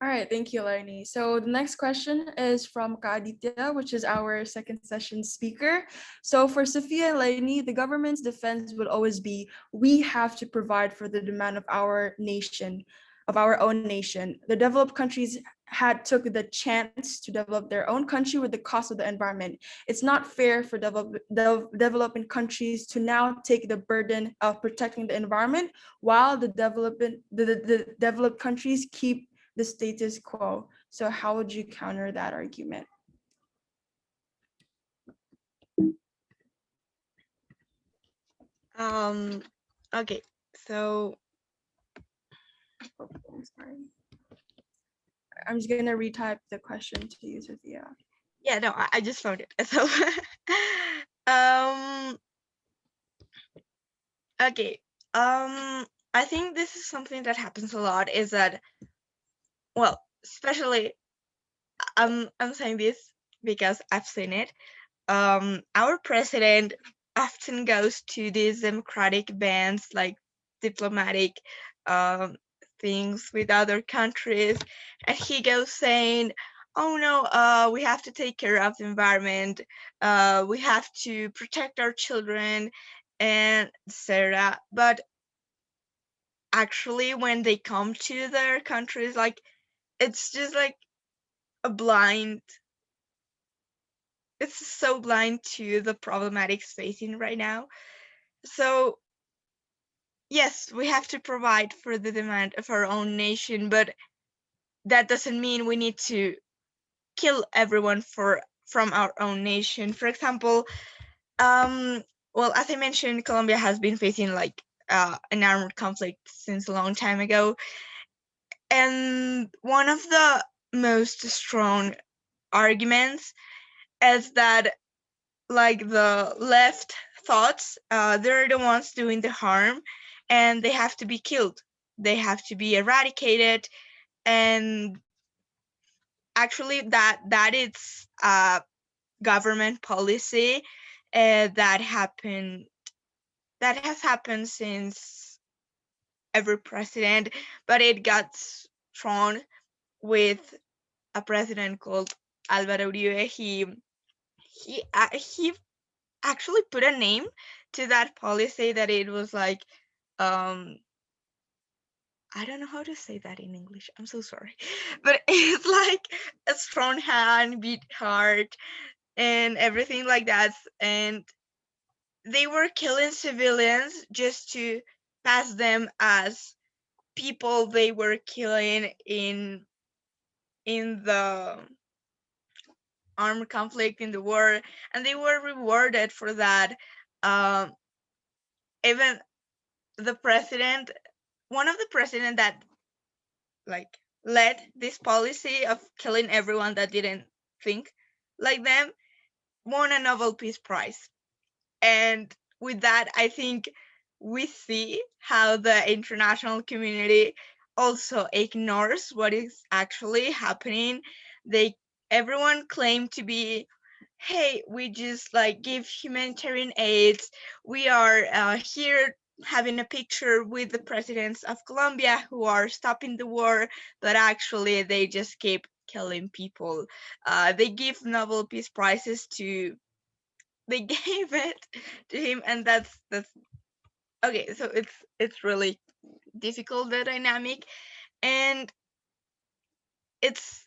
All right, thank you, Laini. So the next question is from Ka Aditya, which is our second session speaker. So for Sofia and Laini, the government's defense would always be, we have to provide for the demand of our nation, of our own nation. The developed countries took the chance to develop their own country with the cost of the environment. It's not fair for developing countries to now take the burden of protecting the environment while the developed countries keep the status quo. So how would you counter that argument? Okay, so I'm sorry. I'm just gonna retype the question to you, Sophia. yeah, no, I just found it. So okay, I think this is something that happens a lot, is that, well, especially I'm saying this because I've seen it. Our president often goes to these democratic events, like diplomatic things with other countries, and he goes saying, oh no, we have to take care of the environment, we have to protect our children, and etc. But actually, when they come to their countries, like, it's just like a blind it's so blind to the problematics facing right now. So yes, we have to provide for the demand of our own nation, but that doesn't mean we need to kill everyone from our own nation. For example, well, as I mentioned, Colombia has been facing like an armed conflict since a long time ago, and one of the most strong arguments is that like the left thoughts, they're the ones doing the harm, and they have to be killed. They have to be eradicated, and actually that is government policy that has happened since every president, but it got strong with a president called Álvaro Uribe. He actually put a name to that policy, that it was like I don't know how to say that in English. I'm so sorry. But it's like a strong hand, beat heart, and everything like that. And they were killing civilians just to pass them as people they were killing in the armed conflict, in the war, and they were rewarded for that. Um, even the president, one of the president that like led this policy of killing everyone that didn't think like them, won a Nobel Peace Prize. And with that, I think we see how the international community also ignores what is actually happening. Everyone claimed to be, hey, we just like give humanitarian aid. We are here having a picture with the presidents of Colombia who are stopping the war, but actually they just keep killing people. They give Nobel Peace Prizes to, they gave it to him, and that's okay. So it's really difficult, the dynamic, and it's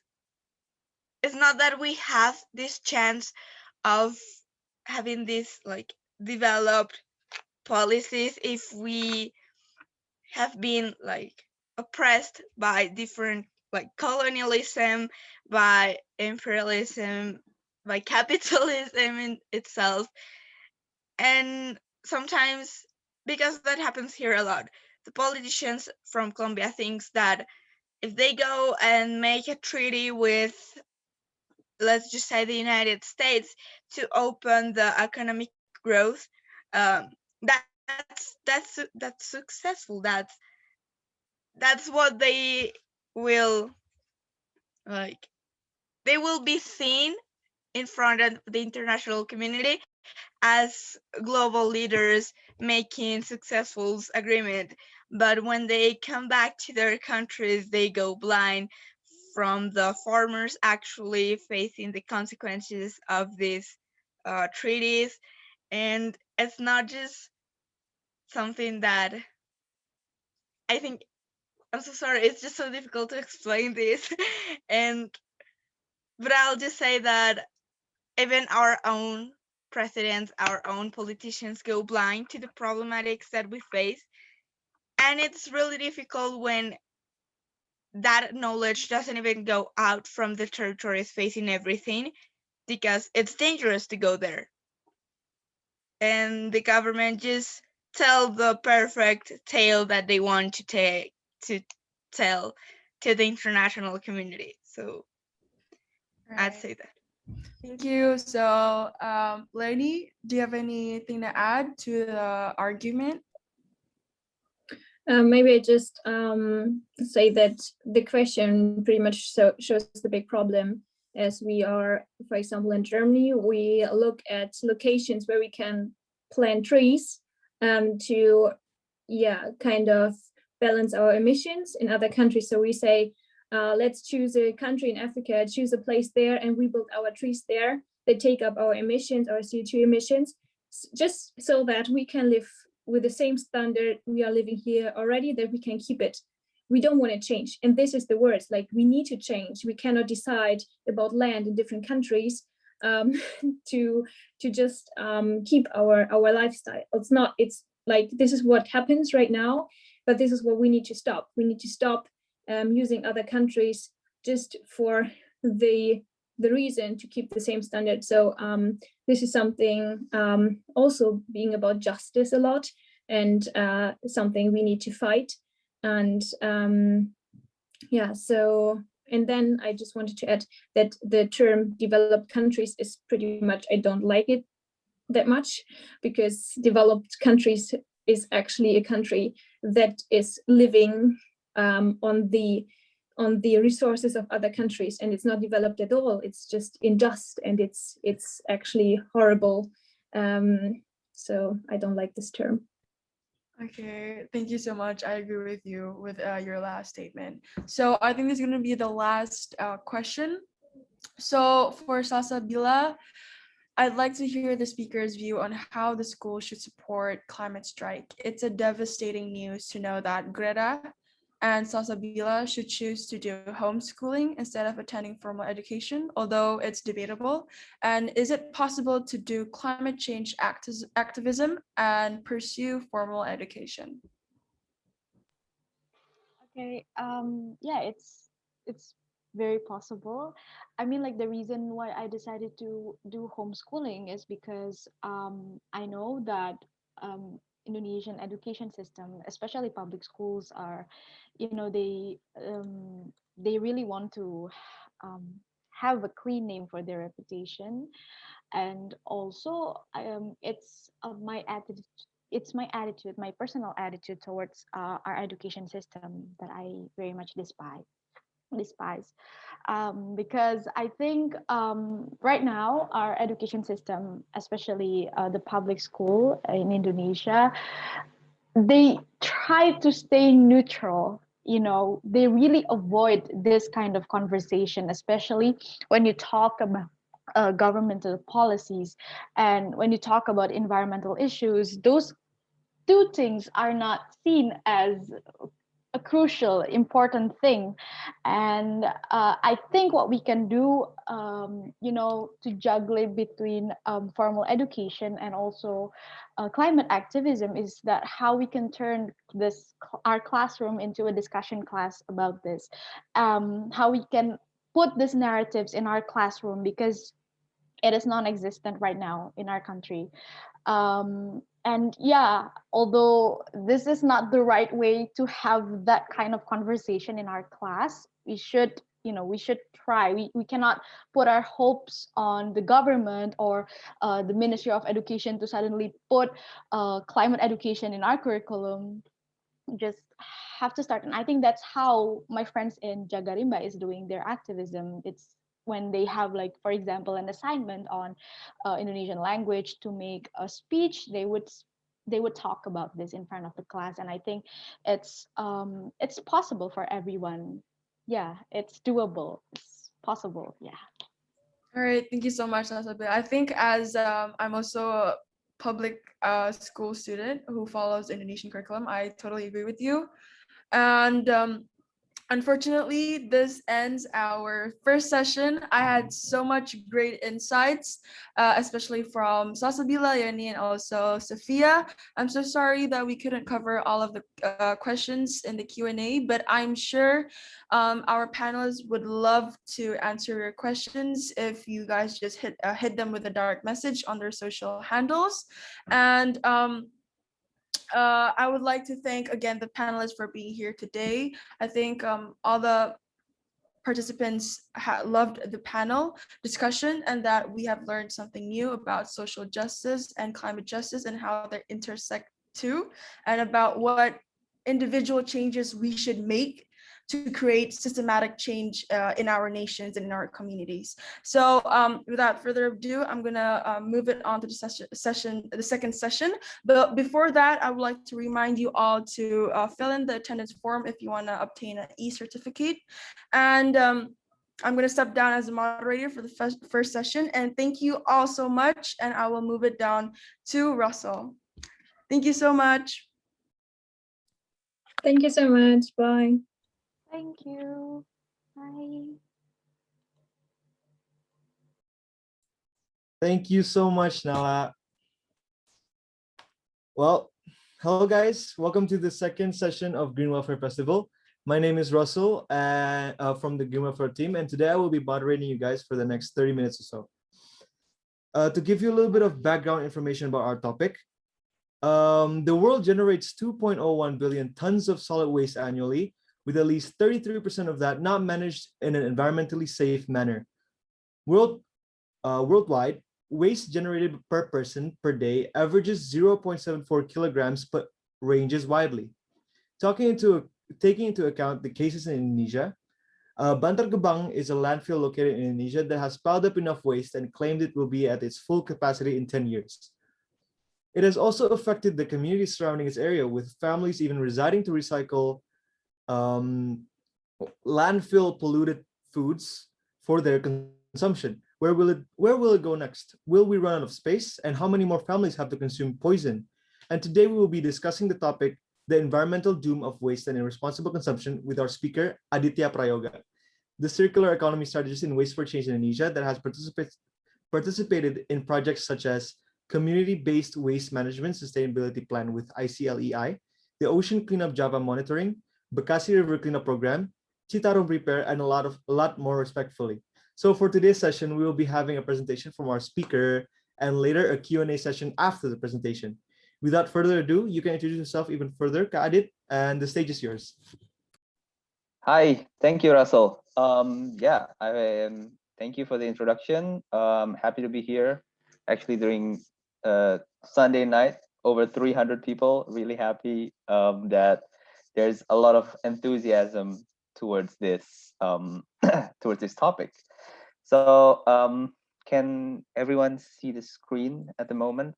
not that we have this chance of having this like developed policies if we have been like oppressed by different like colonialism, by imperialism, by capitalism in itself. And sometimes, because that happens here a lot, the politicians from Colombia thinks that if they go and make a treaty with, let's just say, the United States to open the economic growth, that's successful. That's what they will like. They will be seen in front of the international community as global leaders making successful agreement. But when they come back to their countries, they go blind from the farmers actually facing the consequences of these treaties. And it's not just something that I think, I'm so sorry, it's just so difficult to explain this. But I'll just say that even our own presidents, our own politicians go blind to the problematics that we face. And it's really difficult when that knowledge doesn't even go out from the territories facing everything, because it's dangerous to go there. And the government just tell the perfect tale that they want to tell to the international community. So I'd say that. Thank you. So, Lenny, do you have anything to add to the argument? Maybe I just say that the question pretty much shows the big problem. As we are, for example, in Germany, we look at locations where we can plant trees to, kind of balance our emissions in other countries. So we say, let's choose a country in Africa, choose a place there, and we build our trees there. They take up our emissions, our CO2 emissions, just so that we can live with the same standard we are living here already, that we can keep it. We don't want to change. And this is the words, like we need to change. We cannot decide about land in different countries to just keep our lifestyle. It's like this is what happens right now, but this is what we need to stop. We need to stop using other countries just for the reason to keep the same standard. So this is something also being about justice a lot, and something we need to fight. And yeah, so, and then I just wanted to add that the term developed countries is pretty much, I don't like it that much, because developed countries is actually a country that is living on the resources of other countries, and it's not developed at all. It's just in dust, and it's actually horrible. So I don't like this term. Okay, thank you so much. I agree with you with your last statement. So I think this is going to be the last question. So for Salsa Villa, I'd like to hear the speaker's view on how the school should support climate strike. It's a devastating news to know that Greta and Salsa Villa should choose to do homeschooling instead of attending formal education, although it's debatable. And is it possible to do climate change activism and pursue formal education? Okay, yeah, it's very possible. I mean, like the reason why I decided to do homeschooling is because I know that Indonesian education system, especially public schools, are, they really want to um, have a clean name for their reputation, and also my attitude. It's my attitude, my personal attitude towards our education system that I very much despise, because I think right now our education system, especially the public school in Indonesia, they try to stay neutral. They really avoid this kind of conversation, especially when you talk about governmental policies, and when you talk about environmental issues. Those two things are not seen as a crucial important thing. And I think what we can do, to juggle it between formal education and also climate activism, is that how we can turn our classroom into a discussion class about this, how we can put these narratives in our classroom, because it is non-existent right now in our country. And yeah, although this is not the right way to have that kind of conversation in our class, we should try. We cannot put our hopes on the government or the Ministry of Education to suddenly put climate education in our curriculum. Just have to start, and I think that's how my friends in Jagarimba is doing their activism. It's when they have, like, for example, an assignment on Indonesian language to make a speech, they would talk about this in front of the class. And I think it's possible for everyone. Yeah, it's doable, it's possible. Yeah. All right, thank you so much, Nasabe. I think as I'm also a public school student who follows Indonesian curriculum, I totally agree with you. And unfortunately, this ends our first session. I had so much great insights, especially from Salsa Villa, Leonie, and also Sofia. I'm so sorry that we couldn't cover all of the questions in the Q&A, but I'm sure our panelists would love to answer your questions if you guys just hit them with a direct message on their social handles. And I would like to thank again the panelists for being here today. I think all the participants loved the panel discussion, and that we have learned something new about social justice and climate justice and how they intersect too, and about what individual changes we should make to create systematic change in our nations and in our communities. So without further ado, I'm gonna move it on to the second session. But before that, I would like to remind you all to fill in the attendance form if you want to obtain an e-certificate. And I'm going to step down as a moderator for the first session. And thank you all so much. And I will move it down to Russell. Thank you so much. Thank you so much. Bye. Thank you. Bye. Thank you so much, Nala. Well, hello guys. Welcome to the second session of Green Welfare Festival. My name is Russell from the Green Welfare team, and today I will be moderating you guys for the next 30 minutes or so. To give you a little bit of background information about our topic, the world generates 2.01 billion tons of solid waste annually, with at least 33% of that not managed in an environmentally safe manner. Worldwide, waste generated per person per day averages 0.74 kilograms, but ranges widely. Taking into account the cases in Indonesia, Bantar Gebang is a landfill located in Indonesia that has piled up enough waste and claimed it will be at its full capacity in 10 years. It has also affected the community surrounding its area, with families even residing to recycle landfill polluted foods for their consumption. Where will it go next? Will we run out of space? And how many more families have to consume poison? And today we will be discussing the topic, the environmental doom of waste and irresponsible consumption, with our speaker, Aditya Prayoga, the circular economy strategist in Waste for Change Indonesia that has participated in projects such as Community-Based Waste Management Sustainability Plan with ICLEI, the Ocean Cleanup Java Monitoring, Bekasi River Cleanup Program, Citarum Repair, and a lot more respectfully. So for today's session, we will be having a presentation from our speaker and later a Q&A session after the presentation. Without further ado, you can introduce yourself even further, Kak Adit, and the stage is yours. Hi, thank you, Russell. Thank you for the introduction. Happy to be here. Actually, during Sunday night, over 300 people. Really happy that there's a lot of enthusiasm towards this towards this topic. So can everyone see the screen at the moment?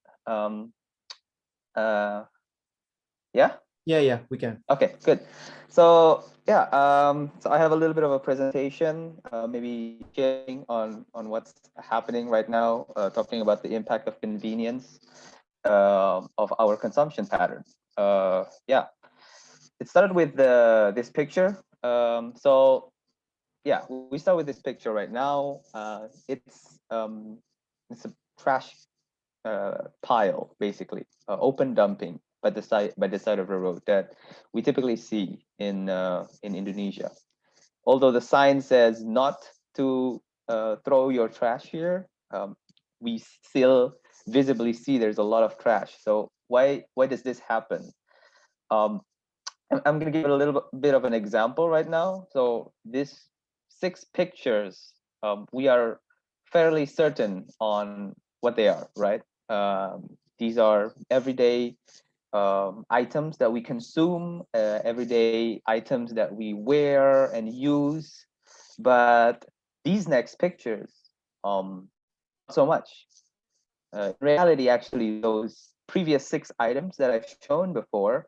Yeah? Yeah, we can. Okay, good. So yeah, so I have a little bit of a presentation, maybe sharing on what's happening right now, talking about the impact of convenience of our consumption pattern. Yeah, it started with this picture. So yeah, we start with this picture right now. It's a trash pile, basically, open dumping by the side of the road that we typically see in Indonesia. Although the sign says not to throw your trash here, we still visibly see there's a lot of trash. So why does this happen? I'm going to give a little bit of an example right now. So this 6 pictures, we are fairly certain on what they are, right? These are everyday items that we consume, everyday items that we wear and use. But these next pictures, not so much. In reality, actually, those previous 6 items that I've shown before,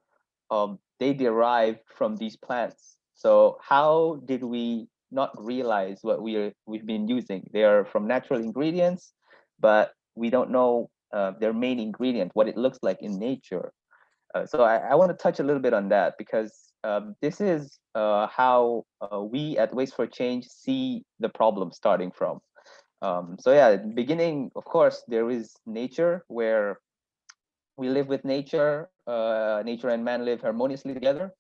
they derive from these plants. So how did we not realize what we've been using? They are from natural ingredients, but we don't know their main ingredient, what it looks like in nature. So I want to touch a little bit on that, because this is how we at Waste for Change see the problem starting from. So yeah, at the beginning, of course, there is nature, where we live with nature. Nature and man live harmoniously together.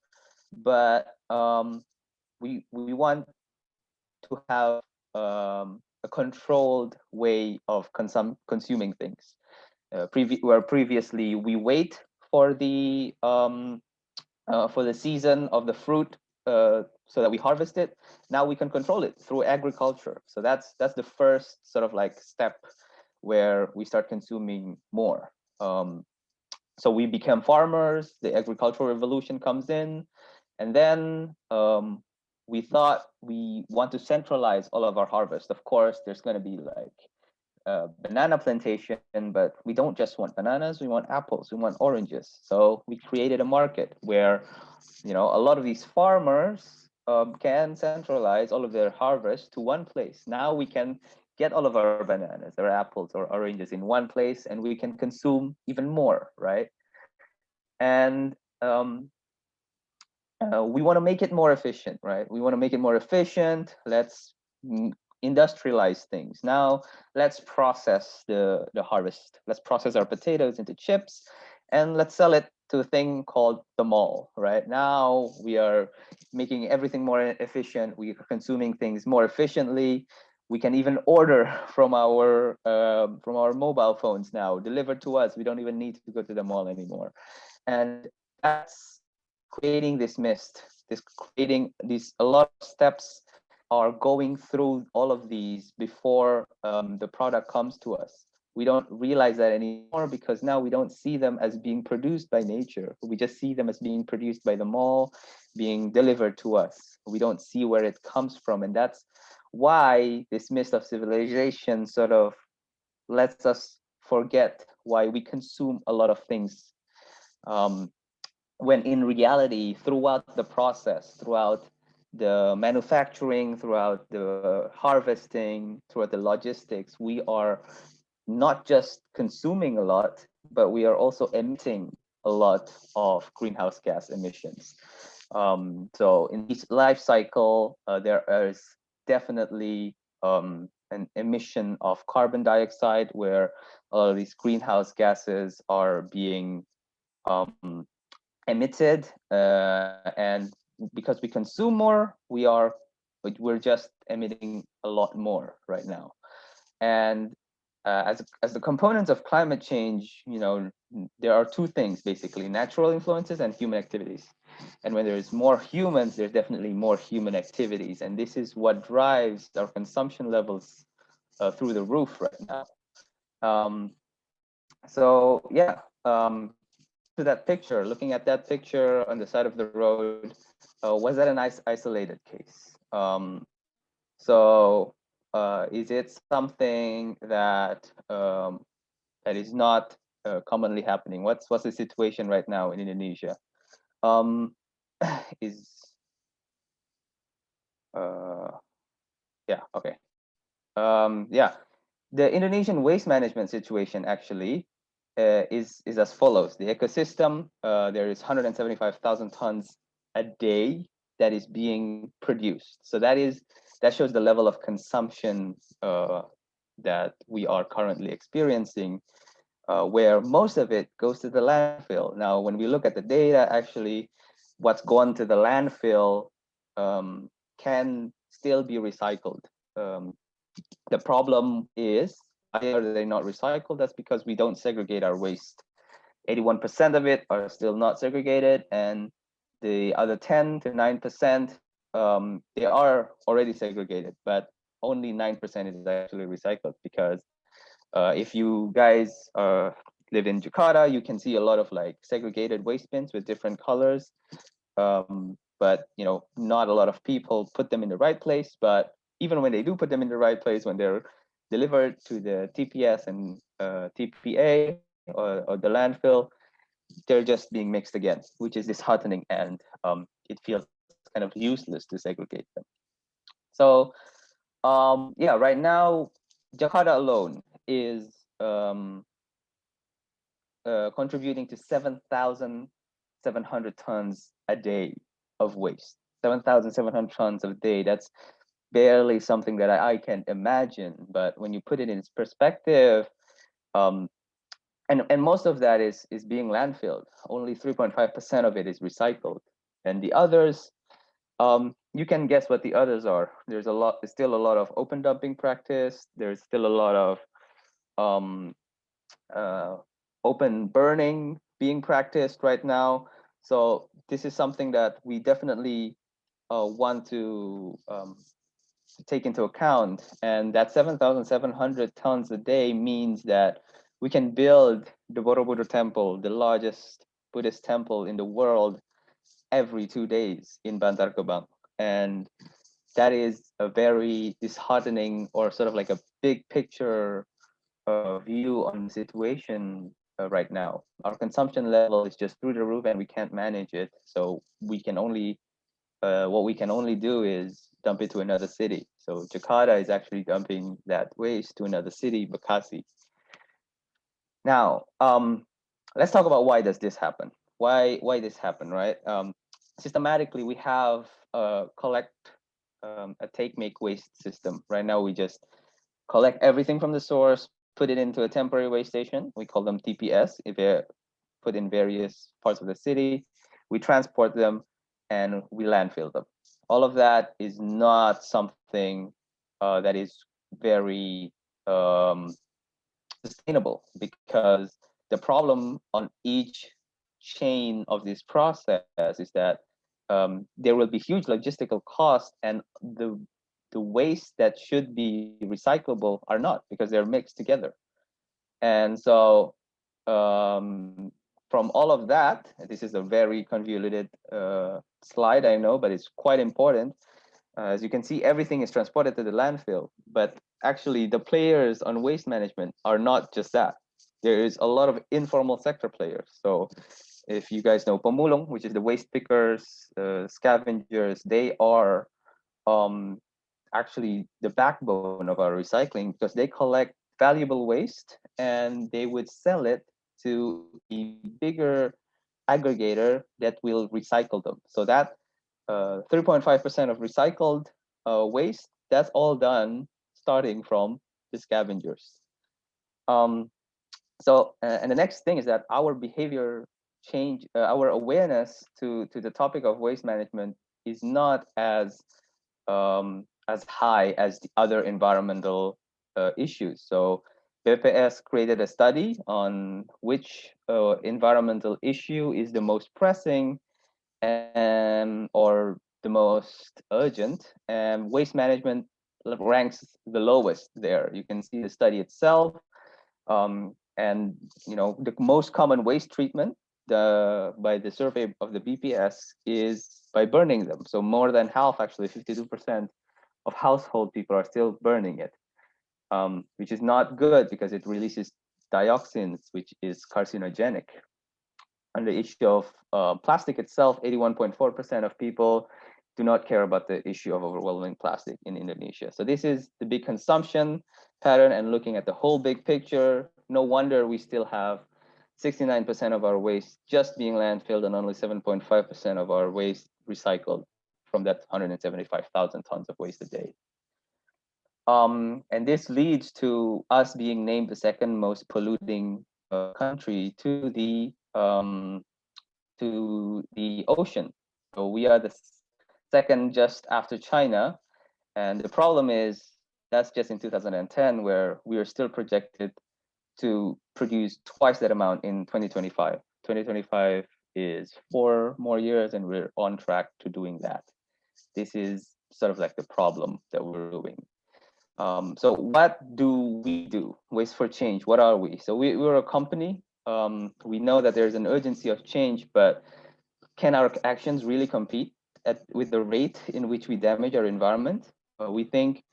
But we want to have a controlled way of consuming things. Where previously we wait for the season of the fruit so that we harvest it. Now we can control it through agriculture. So that's the first sort of like step where we start consuming more. So we become farmers, the agricultural revolution comes in, and then we thought we want to centralize all of our harvest. Of course, there's going to be like banana plantation, but we don't just want bananas, we want apples, we want oranges. So we created a market where, a lot of these farmers can centralize all of their harvest to one place. Now we can get all of our bananas or apples or oranges in one place, and we can consume even more, right? And we want to make it more efficient, right? We want to make it more efficient. Let's industrialize things. Now let's process the harvest. Let's process our potatoes into chips, and let's sell it to a thing called the mall. Right now we are making everything more efficient. We are consuming things more efficiently. We can even order from our mobile phones now, delivered to us. We don't even need to go to the mall anymore, and that's creating this mist. A lot of steps are going through all of these before the product comes to us. We don't realize that anymore because now we don't see them as being produced by nature. We just see them as being produced by the mall, being delivered to us. We don't see where it comes from. And that's why this mist of civilization sort of lets us forget why we consume a lot of things. When in reality, throughout the process, throughout the manufacturing, throughout the harvesting, throughout the logistics, we are not just consuming a lot, but we are also emitting a lot of greenhouse gas emissions. So in each life cycle, there is definitely an emission of carbon dioxide where all of these greenhouse gases are being emitted, and because we consume more, we're just emitting a lot more right now. And as the components of climate change, there are two things basically: natural influences and human activities. And when there's more humans, there's definitely more human activities, and this is what drives our consumption levels through the roof right now. So yeah, to that picture, looking at that picture on the side of the road, was that a nice isolated case? So is it something that that is not commonly happening? What's the situation right now in Indonesia? Yeah, okay. Yeah, the Indonesian waste management situation actually is as follows. The ecosystem, there is 175,000 tons a day that is being produced. So that shows the level of consumption that we are currently experiencing, where most of it goes to the landfill. Now, when we look at the data, actually, what's gone to the landfill can still be recycled. The problem is, why are they not recycled? That's because we don't segregate our waste. 81% of it are still not segregated, and the other 10 to 9%, they are already segregated, but only 9% is actually recycled. Because if you guys live in Jakarta, you can see a lot of like segregated waste bins with different colors, but not a lot of people put them in the right place. But even when they do put them in the right place, when they're delivered to the TPS and TPA or the landfill, they're just being mixed again, which is disheartening, and it feels kind of useless to segregate them. So yeah, right now, Jakarta alone is contributing to 7,700 tons a day of waste. 7,700 tons a day, that's barely something that I can imagine. But when you put it in its perspective, and most of that is being landfilled. Only 3.5% of it is recycled, and the others, you can guess what the others are. There's still a lot of open dumping practice. There's still a lot of open burning being practiced right now. So this is something that we definitely want to take into account. And that 7,700 tons a day means that we can build the Borobudur temple, the largest Buddhist temple in the world, every 2 days in Bantar Gebang. And that is a very disheartening, or sort of like a big picture view on the situation right now. Our consumption level is just through the roof, and we can't manage it. So we can only, what we can only do is dump it to another city. So Jakarta is actually dumping that waste to another city, Bekasi. Now, let's talk about why does this happen? Why this happen, right? Systematically, we have collect a take-make waste system. Right now, we just collect everything from the source, put it into a temporary waste station. We call them TPS. If they're put in various parts of the city, we transport them and we landfill them. All of that is not something that is very sustainable, because the problem on each chain of this process is that there will be huge logistical costs, and the waste that should be recyclable are not, because they're mixed together. And so from all of that, this is a very convoluted slide, I know, but it's quite important. As you can see, everything is transported to the landfill, but actually the players on waste management are not just that. There is a lot of informal sector players. So if you guys know pemulung, which is the waste pickers, scavengers, they are actually the backbone of our recycling, because they collect valuable waste and they would sell it to a bigger aggregator that will recycle them. So that 3.5% of recycled waste, that's all done starting from the scavengers. And the next thing is that our behavior change, our awareness to the topic of waste management is not as high as the other environmental issues. So BPS created a study on which environmental issue is the most pressing or the most urgent, and waste management ranks the lowest there. You can see the study itself, and the most common waste treatment by the survey of the BPS is by burning them. So more than half, actually 52% of household people are still burning it, which is not good because it releases dioxins, which is carcinogenic. On the issue of plastic itself, 81.4% of people do not care about the issue of overwhelming plastic in Indonesia. So this is the big consumption pattern, and looking at the whole big picture, no wonder we still have 69% of our waste just being landfilled and only 7.5% of our waste recycled from that 175,000 tons of waste a day. And this leads to us being named the second most polluting country to the ocean. So we are the second just after China. And the problem is that's just in 2010, where we are still projected to produce twice that amount in 2025. 2025 is 4 more years, and we're on track to doing that. This is sort of like the problem that we're doing. So what do we do? Waste for Change, what are we? So we're a company. We know that there's an urgency of change, but can our actions really compete with the rate in which we damage our environment? We think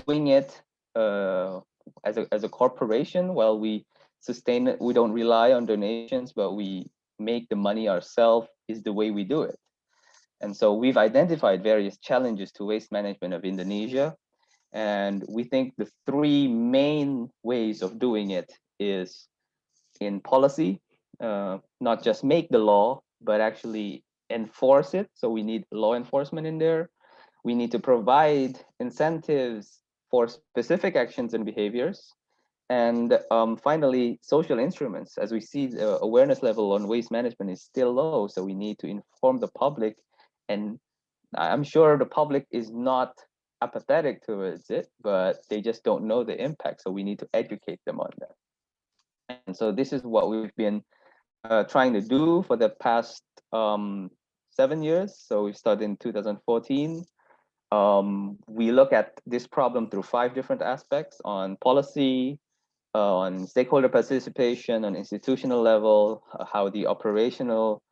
doing it as a corporation, while we sustain it, we don't rely on donations, but we make the money ourselves, is the way we do it. And so we've identified various challenges to waste management of Indonesia. And we think the 3 main ways of doing it is in policy, not just make the law, but actually enforce it. So we need law enforcement in there. We need to provide incentives for specific actions and behaviors. And finally, social instruments. As we see, the awareness level on waste management is still low. So we need to inform the public. And I'm sure the public is not apathetic towards it, but they just don't know the impact. So we need to educate them on that. And so this is what we've been trying to do for the past 7 years. So we started in 2014. We look at this problem through 5 different aspects: on policy, on stakeholder participation, on institutional level, how the operational,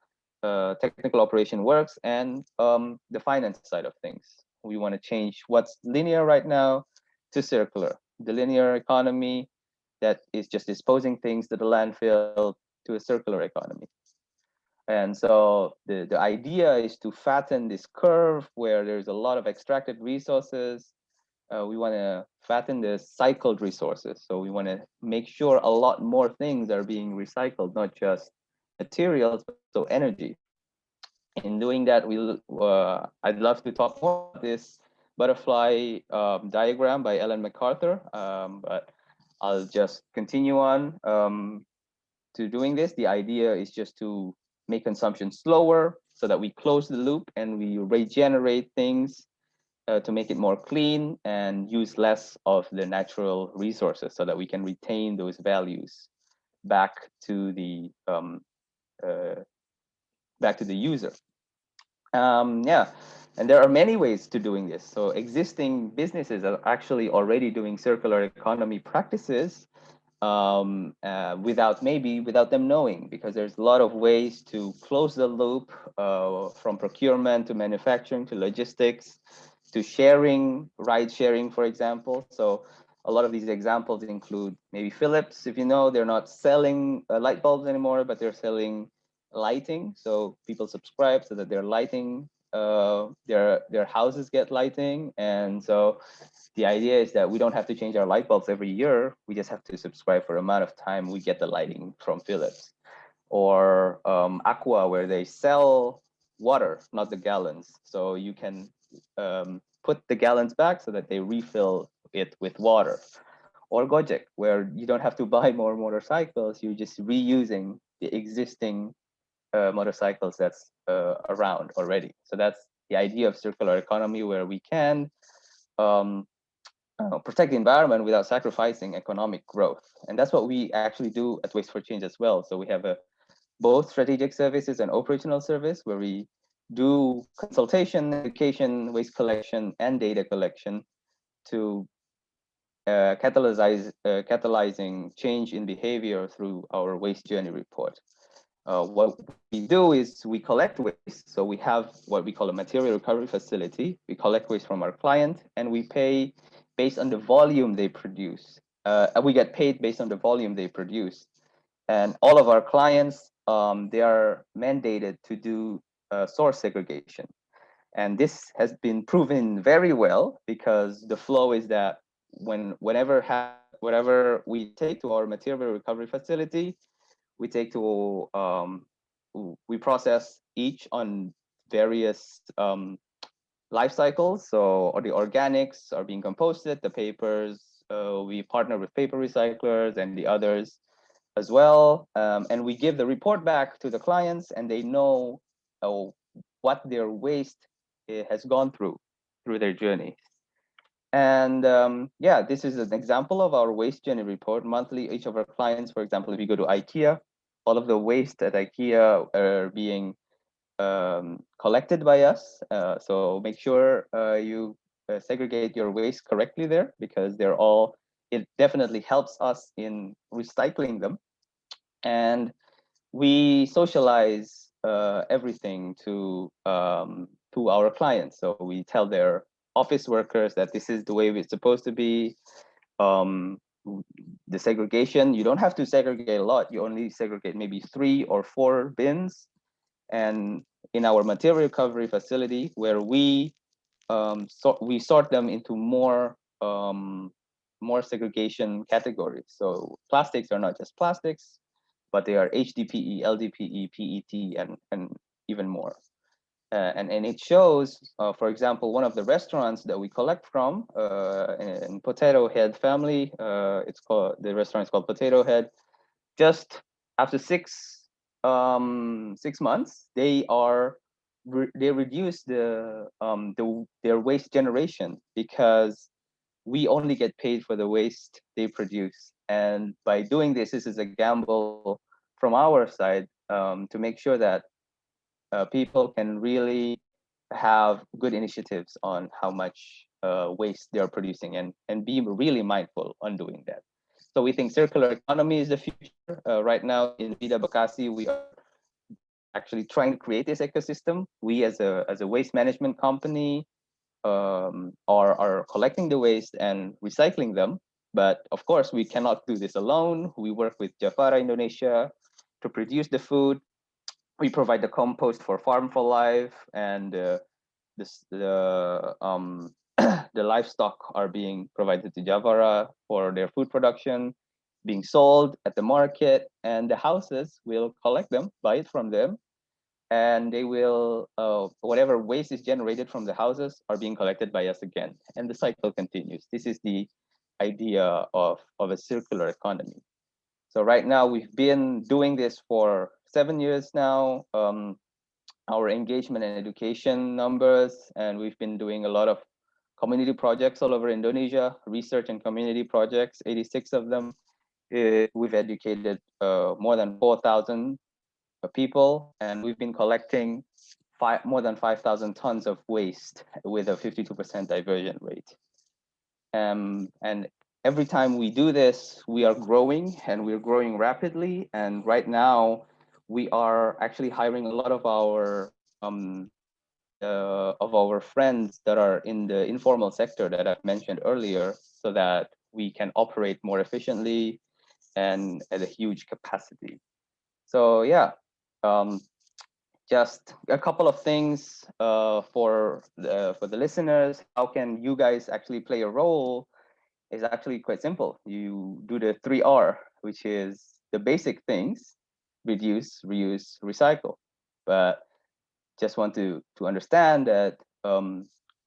technical operation works, and the finance side of things. We want to change what's linear right now to circular. The linear economy that is just disposing things to the landfill, to a circular economy. And so the idea is to fatten this curve where there's a lot of extracted resources. We want to fatten the cycled resources. So we want to make sure a lot more things are being recycled, not just materials, but also energy. In doing that, I'd love to talk more about this butterfly diagram by Ellen MacArthur, but I'll just continue on to doing this. The idea is just to make consumption slower so that we close the loop and we regenerate things to make it more clean and use less of the natural resources so that we can retain those values back to the user. Yeah, and there are many ways to doing this. So existing businesses are actually already doing circular economy practices without them knowing, because there's a lot of ways to close the loop from procurement to manufacturing to logistics to sharing, ride sharing, for example. So a lot of these examples include maybe Philips. If you know, they're not selling light bulbs anymore, but they're selling lighting. So people subscribe so that their lighting, their houses get lighting. And so the idea is that we don't have to change our light bulbs every year. We just have to subscribe for the amount of time we get the lighting from Philips. Or Aqua, where they sell water, not the gallons. So you can put the gallons back so that they refill it with water. Or Gojek, where you don't have to buy more motorcycles, you're just reusing the existing motorcycles that's around already. So that's the idea of circular economy, where we can protect the environment without sacrificing economic growth. And that's what we actually do at Waste for Change as well. So we have both strategic services and operational service, where we do consultation, education, waste collection, and data collection to catalyzing change in behavior through our waste journey report. What we do is we collect waste. So we have what we call a material recovery facility. We collect waste from our client and we pay based on the volume they produce. We get paid based on the volume they produce. And all of our clients, they are mandated to do source segregation. And this has been proven very well, because the flow is that whatever we take to our material recovery facility, we take to we process each on various life cycles. So the organics are being composted, the papers, we partner with paper recyclers and the others as well. And we give the report back to the clients, and they know what their waste has gone through their journey. And yeah, this is an example of our waste journey report. Monthly, each of our clients, for example, if you go to IKEA, all of the waste at IKEA are being collected by us. So make sure you segregate your waste correctly there, because it definitely helps us in recycling them. And we socialize everything to our clients. So we tell their office workers that this is the way it's supposed to be. The segregation, you don't have to segregate a lot. You only segregate maybe 3 or 4 bins. And in our material recovery facility, where we sort them into more segregation categories. So plastics are not just plastics, but they are HDPE, LDPE, PET, and even more. And it shows, for example, one of the restaurants that we collect from in Potato Head family. The restaurant is called Potato Head. Just after 6 months, they reduce their waste generation, because we only get paid for the waste they produce. And by doing this is a gamble from our side to make sure that people can really have good initiatives on how much waste they are producing, and be really mindful on doing that. So we think circular economy is the future. Right now in Vida Bekasi, we are actually trying to create this ecosystem. We as a waste management company are collecting the waste and recycling them. But of course, we cannot do this alone. We work with Welfare Indonesia to produce the food. We provide the compost for Farm for Life, and the livestock are being provided to Javara for their food production, being sold at the market, and the houses will collect them, buy it from them, and they will, whatever waste is generated from the houses are being collected by us again, and the cycle continues. This is the idea of a circular economy. So right now we've been doing this for 7 years now. Our engagement and education numbers, and we've been doing a lot of community projects all over Indonesia, research and community projects, 86 of them. We've educated more than 4,000 people, and we've been collecting more than 5,000 tons of waste with a 52% diversion rate. And every time we do this, we are growing, and we're growing rapidly. And right now, we are actually hiring a lot of our friends that are in the informal sector that I've mentioned earlier, so that we can operate more efficiently and at a huge capacity. So yeah, just a couple of things for the listeners. How can you guys actually play a role? Is actually quite simple. You do the 3R, which is the basic things: reduce, reuse, recycle. But just want to understand that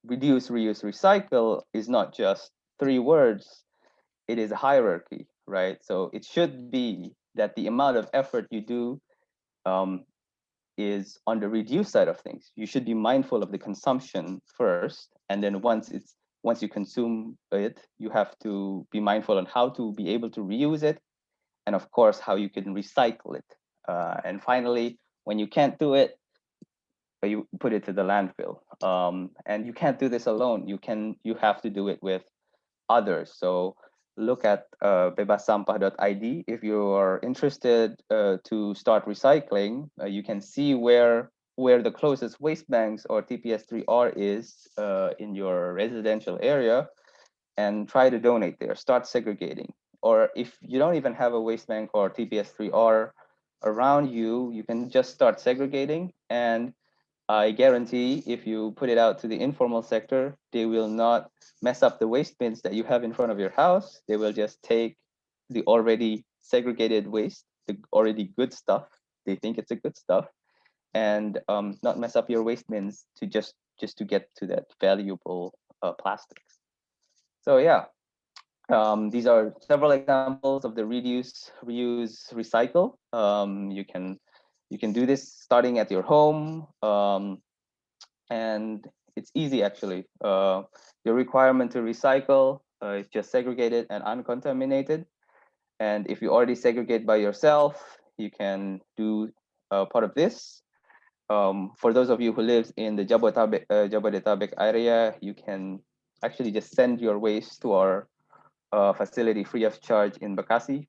reduce, reuse, recycle is not just 3 words. It is a hierarchy, right? So it should be that the amount of effort you do is on the reduce side of things. You should be mindful of the consumption first, and then once you consume it, you have to be mindful on how to be able to reuse it, and of course how you can recycle it. And finally, when you can't do it, you put it to the landfill. And you can't do this alone. You have to do it with others. So look at bebassampah.id if you are interested to start recycling. You can see where the closest waste banks or TPS3R is in your residential area, and try to donate there. Start segregating. Or if you don't even have a waste bank or TPS3R around you, you can just start segregating. And I guarantee if you put it out to the informal sector, they will not mess up the waste bins that you have in front of your house. They will just take the already segregated waste, the already good stuff. They think it's a good stuff, and not mess up your waste bins to just to get to that valuable plastics. So yeah, these are several examples of the reduce, reuse, recycle. You can do this starting at your home, and it's easy actually. Your requirement to recycle is just segregated and uncontaminated. And if you already segregate by yourself, you can do part of this. For those of you who live in the Jabodetabek area, you can actually just send your waste to our facility free of charge in Bekasi.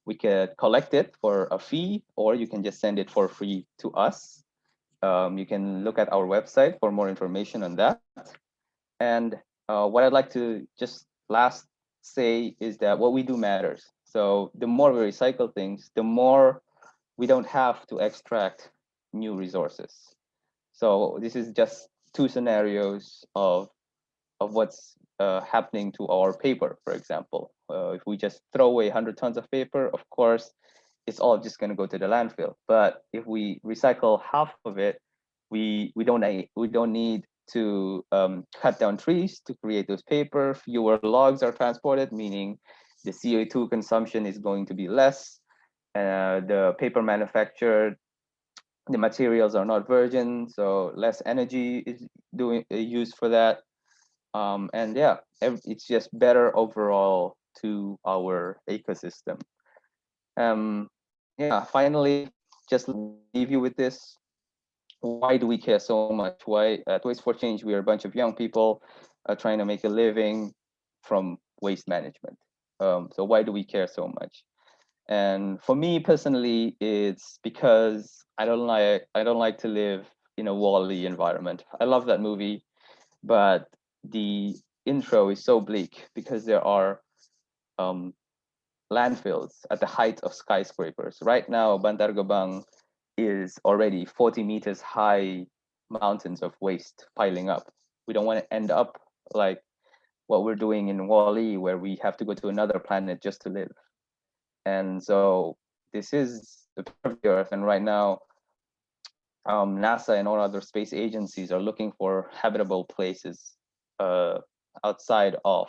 We can collect it for a fee, or you can just send it for free to us. You can look at our website for more information on that. And what I'd like to just last say is that what we do matters. So the more we recycle things, the more we don't have to extract new resources. So this is just 2 scenarios of what's happening to our paper, for example. If we just throw away 100 tons of paper, of course, it's all just going to go to the landfill. But if we recycle half of it, we don't need to cut down trees to create those paper. Fewer logs are transported, meaning the CO2 consumption is going to be less. The paper manufactured, the materials are not virgin, so less energy is used for that. And yeah, it's just better overall to our ecosystem. Yeah, finally, just leave you with this. Why do we care so much? Why at Waste for Change, we are a bunch of young people trying to make a living from waste management. So why do we care so much? And for me personally, it's because I don't like to live in a Wall-E environment. I love that movie, but the intro is so bleak because there are landfills at the height of skyscrapers. Right now, Bantar Gebang is already 40 meters high mountains of waste piling up. We don't want to end up like what we're doing in Wall-E, where we have to go to another planet just to live. And so this is the part of the earth, and right now NASA and all other space agencies are looking for habitable places outside of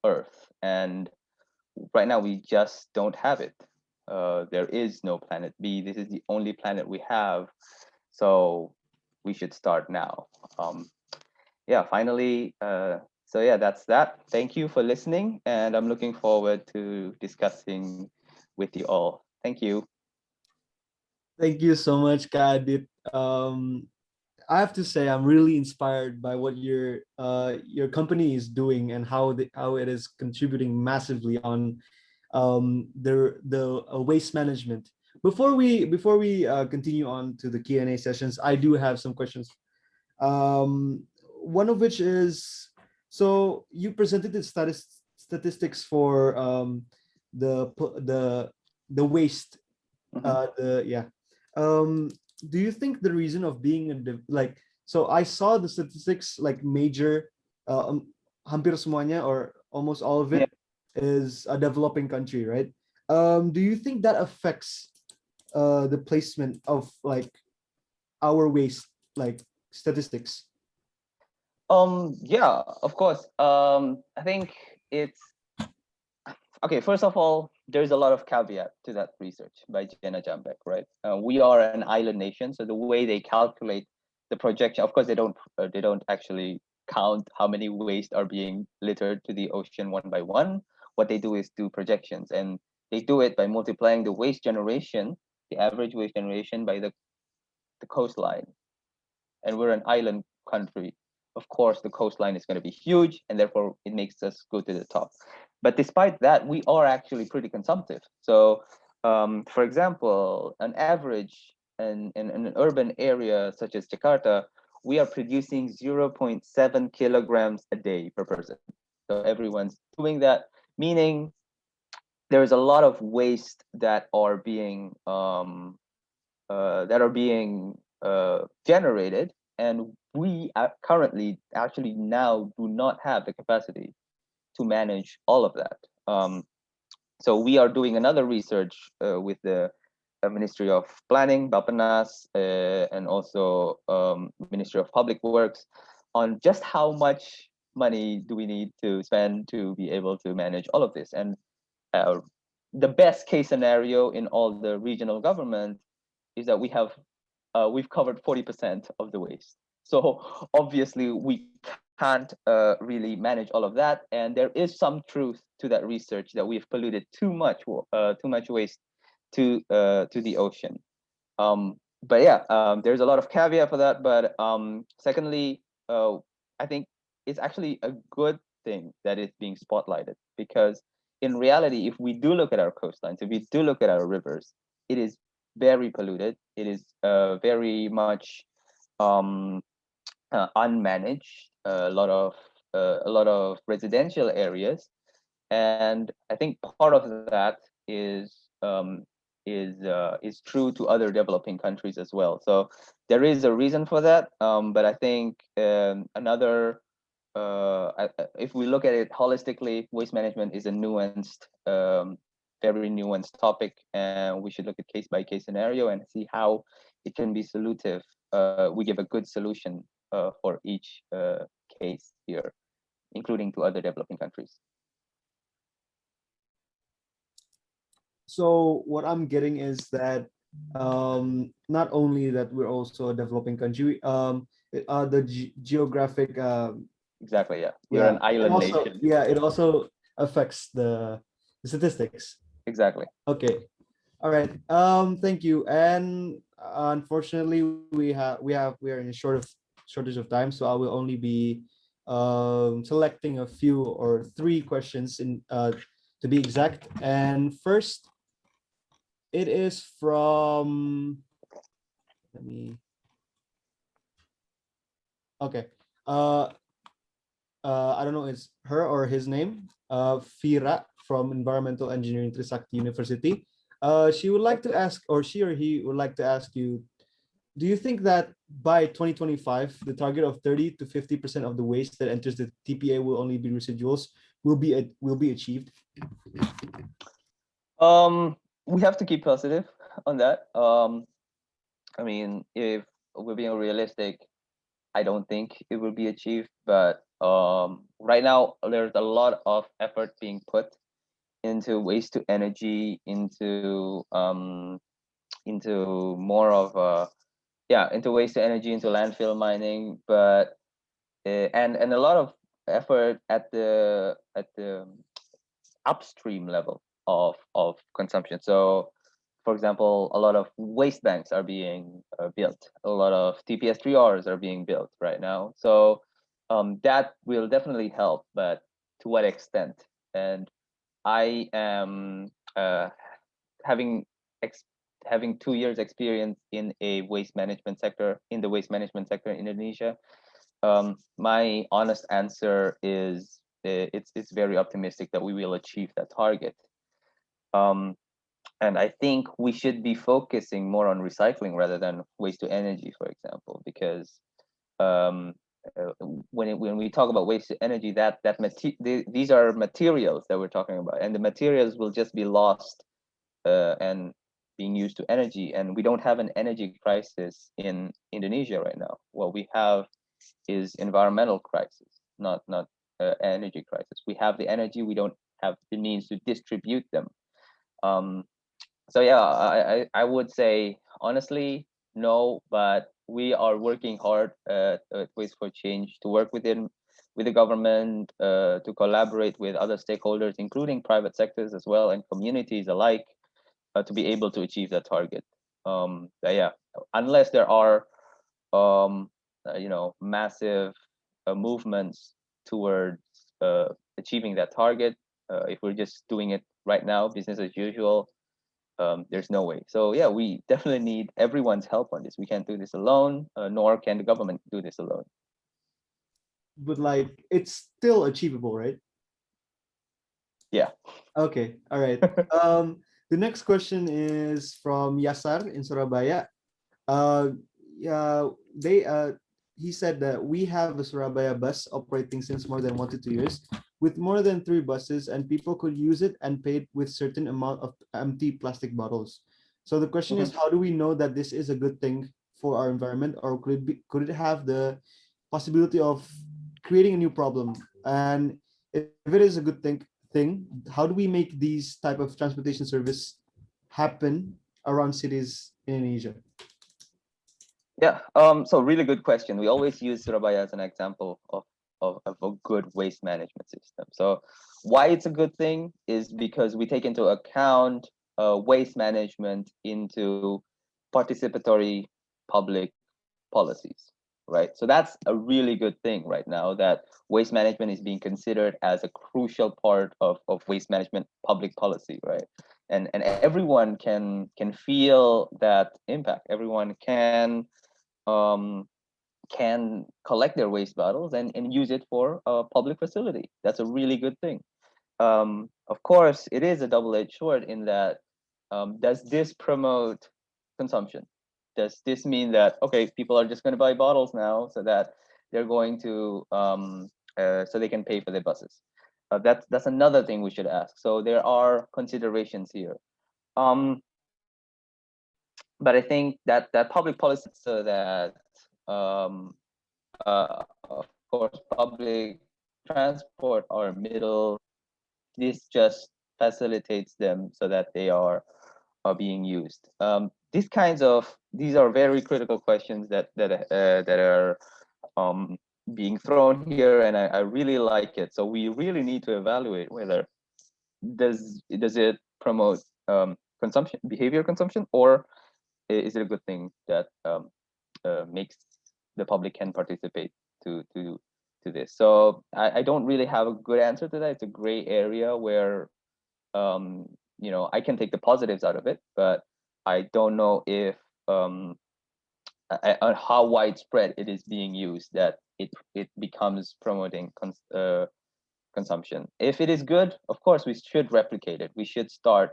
Earth, and right now we just don't have it. There is no planet B. This is the only planet we have, so we should start now. Yeah, finally, so yeah, that's that. Thank you for listening, and I'm looking forward to discussing with you all. Thank you. Thank you so much, Kak Adit. I have to say I'm really inspired by what your company is doing and how it is contributing massively on the waste management. Before we continue on to the Q&A sessions, I do have some questions. One of which is, so you presented the statistics for the waste. Do you think the reason of being so I saw the statistics, like major hampir semuanya or almost all of it is a developing country, right? Do you think that affects the placement of like our waste like statistics? Yeah, of course. I think it's okay. First of all, there's a lot of caveat to that research by Jenna Jambek, right? We are an island nation, so the way they calculate the projection, of course, they don't actually count how many waste are being littered to the ocean one by one. What they do is do projections, and they do it by multiplying the waste generation, the average waste generation, by the coastline. And we're an island country. Of course, the coastline is going to be huge, and therefore it makes us go to the top. But despite that, we are actually pretty consumptive. So, for example, an average in an urban area such as Jakarta, we are producing 0.7 kilograms a day per person. So everyone's doing that, meaning there is a lot of waste that are being generated, and we currently actually now do not have the capacity to manage all of that. So we are doing another research with the Ministry of Planning, Bappenas, and also Ministry of Public Works on just how much money do we need to spend to be able to manage all of this. And the best case scenario in all the regional government is that we've covered 40% of the waste. So obviously we can't really manage all of that, and there is some truth to that research that we've polluted too much waste to the ocean. But yeah, there's a lot of caveat for that. But secondly, I think it's actually a good thing that it's being spotlighted, because in reality, if we do look at our coastlines, if we do look at our rivers, it is very polluted. It is very much unmanaged. A lot of residential areas, and I think part of that is true to other developing countries as well. So there is a reason for that. But I think another. If we look at it holistically, waste management is a nuanced, very nuanced topic, and we should look at case by case scenario and see how it can be solutive. We give a good solution for each case here, including to other developing countries. So what I'm getting is that not only that we're also a developing country, the geographic exactly, yeah, we're an island also, nation. Yeah, it also affects the statistics. Exactly. Okay, all right. Thank you. And unfortunately, we are in a shortage of time, so I will only be selecting a few or three questions in to be exact. And first, it is from. Let me. Okay. I don't know, it's her or his name, Fira from Environmental Engineering Trisakti University. She would like to ask, or she or he would like to ask you, do you think that by 2025, the target of 30 to 50% of the waste that enters the TPA will only be residuals will be achieved? We have to keep positive on that. I mean, if we're being realistic, I don't think it will be achieved. But right now, there's a lot of effort being put into waste to energy, into more of into waste to energy, into landfill mining, but and a lot of effort at the upstream level of consumption. So, for example, a lot of waste banks are being built. A lot of TPS3Rs are being built right now. So that will definitely help, but to what extent? And I am having having 2 years experience in a waste management sector, in the waste management sector in Indonesia. My honest answer is it's very optimistic that we will achieve that target. And I think we should be focusing more on recycling rather than waste to energy, for example, because um, when we talk about waste to energy, these are materials that we're talking about, and the materials will just be lost and being used to energy. And we don't have an energy crisis in Indonesia right now. What we have is environmental crisis, not energy crisis. We have the energy, we don't have the means to distribute them. So yeah, I would say honestly no, but we are working hard at Waste for Change to work with the government, to collaborate with other stakeholders, including private sectors as well and communities alike, to be able to achieve that target. Yeah, unless there are massive movements towards achieving that target, if we're just doing it right now, business as usual, there's no way. So yeah, we definitely need everyone's help on this. We can't do this alone, nor can the government do this alone. But like, it's still achievable, right? Yeah. Okay. All right. The next question is from Yasar in Surabaya. Yeah, he said that we have a Surabaya bus operating since more than 1 to 2 years with more than 3 buses, and people could use it and pay it with certain amount of empty plastic bottles. So the question is, how do we know that this is a good thing for our environment, or could it have the possibility of creating a new problem? And if it is a good thing, how do we make these type of transportation service happen around cities in Indonesia? Yeah, so really good question. We always use Surabaya as an example of a good waste management system. So why it's a good thing is because we take into account waste management into participatory public policies, right? So that's a really good thing right now, that waste management is being considered as a crucial part of waste management public policy, right? And everyone can feel that impact. Everyone can collect their waste bottles and use it for a public facility. That's a really good thing. Of course, it is a double-edged sword in that, does this promote consumption? Does this mean that, okay, people are just going to buy bottles now so that they're going to, so they can pay for their buses? That's another thing we should ask. So there are considerations here. But I think that public policy, so that of course public transport or middle, this just facilitates them so that they are being used. These are very critical questions that are being thrown here, and I really like it. So we really need to evaluate whether does it promote behavior consumption, or is it a good thing that makes the public can participate to this. So I don't really have a good answer to that. It's a gray area where I can take the positives out of it, but I don't know if how widespread it is being used that it becomes promoting consumption. If it is good, of course we should replicate it. We should start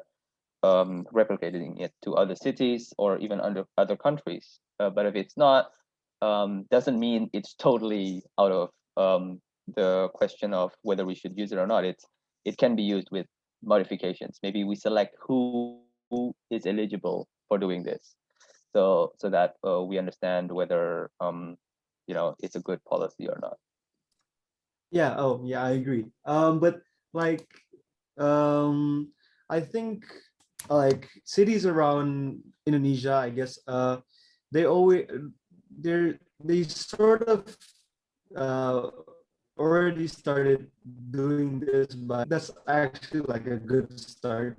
replicating it to other cities or even other countries. But if it's not, doesn't mean it's totally out of the question of whether we should use it or not. It can be used with modifications. Maybe we select who is eligible for doing this. so that we understand whether it's a good policy or not. Yeah. Oh, yeah. I agree. But like, I think like cities around Indonesia, I guess, they always they sort of already started doing this, but that's actually like a good start.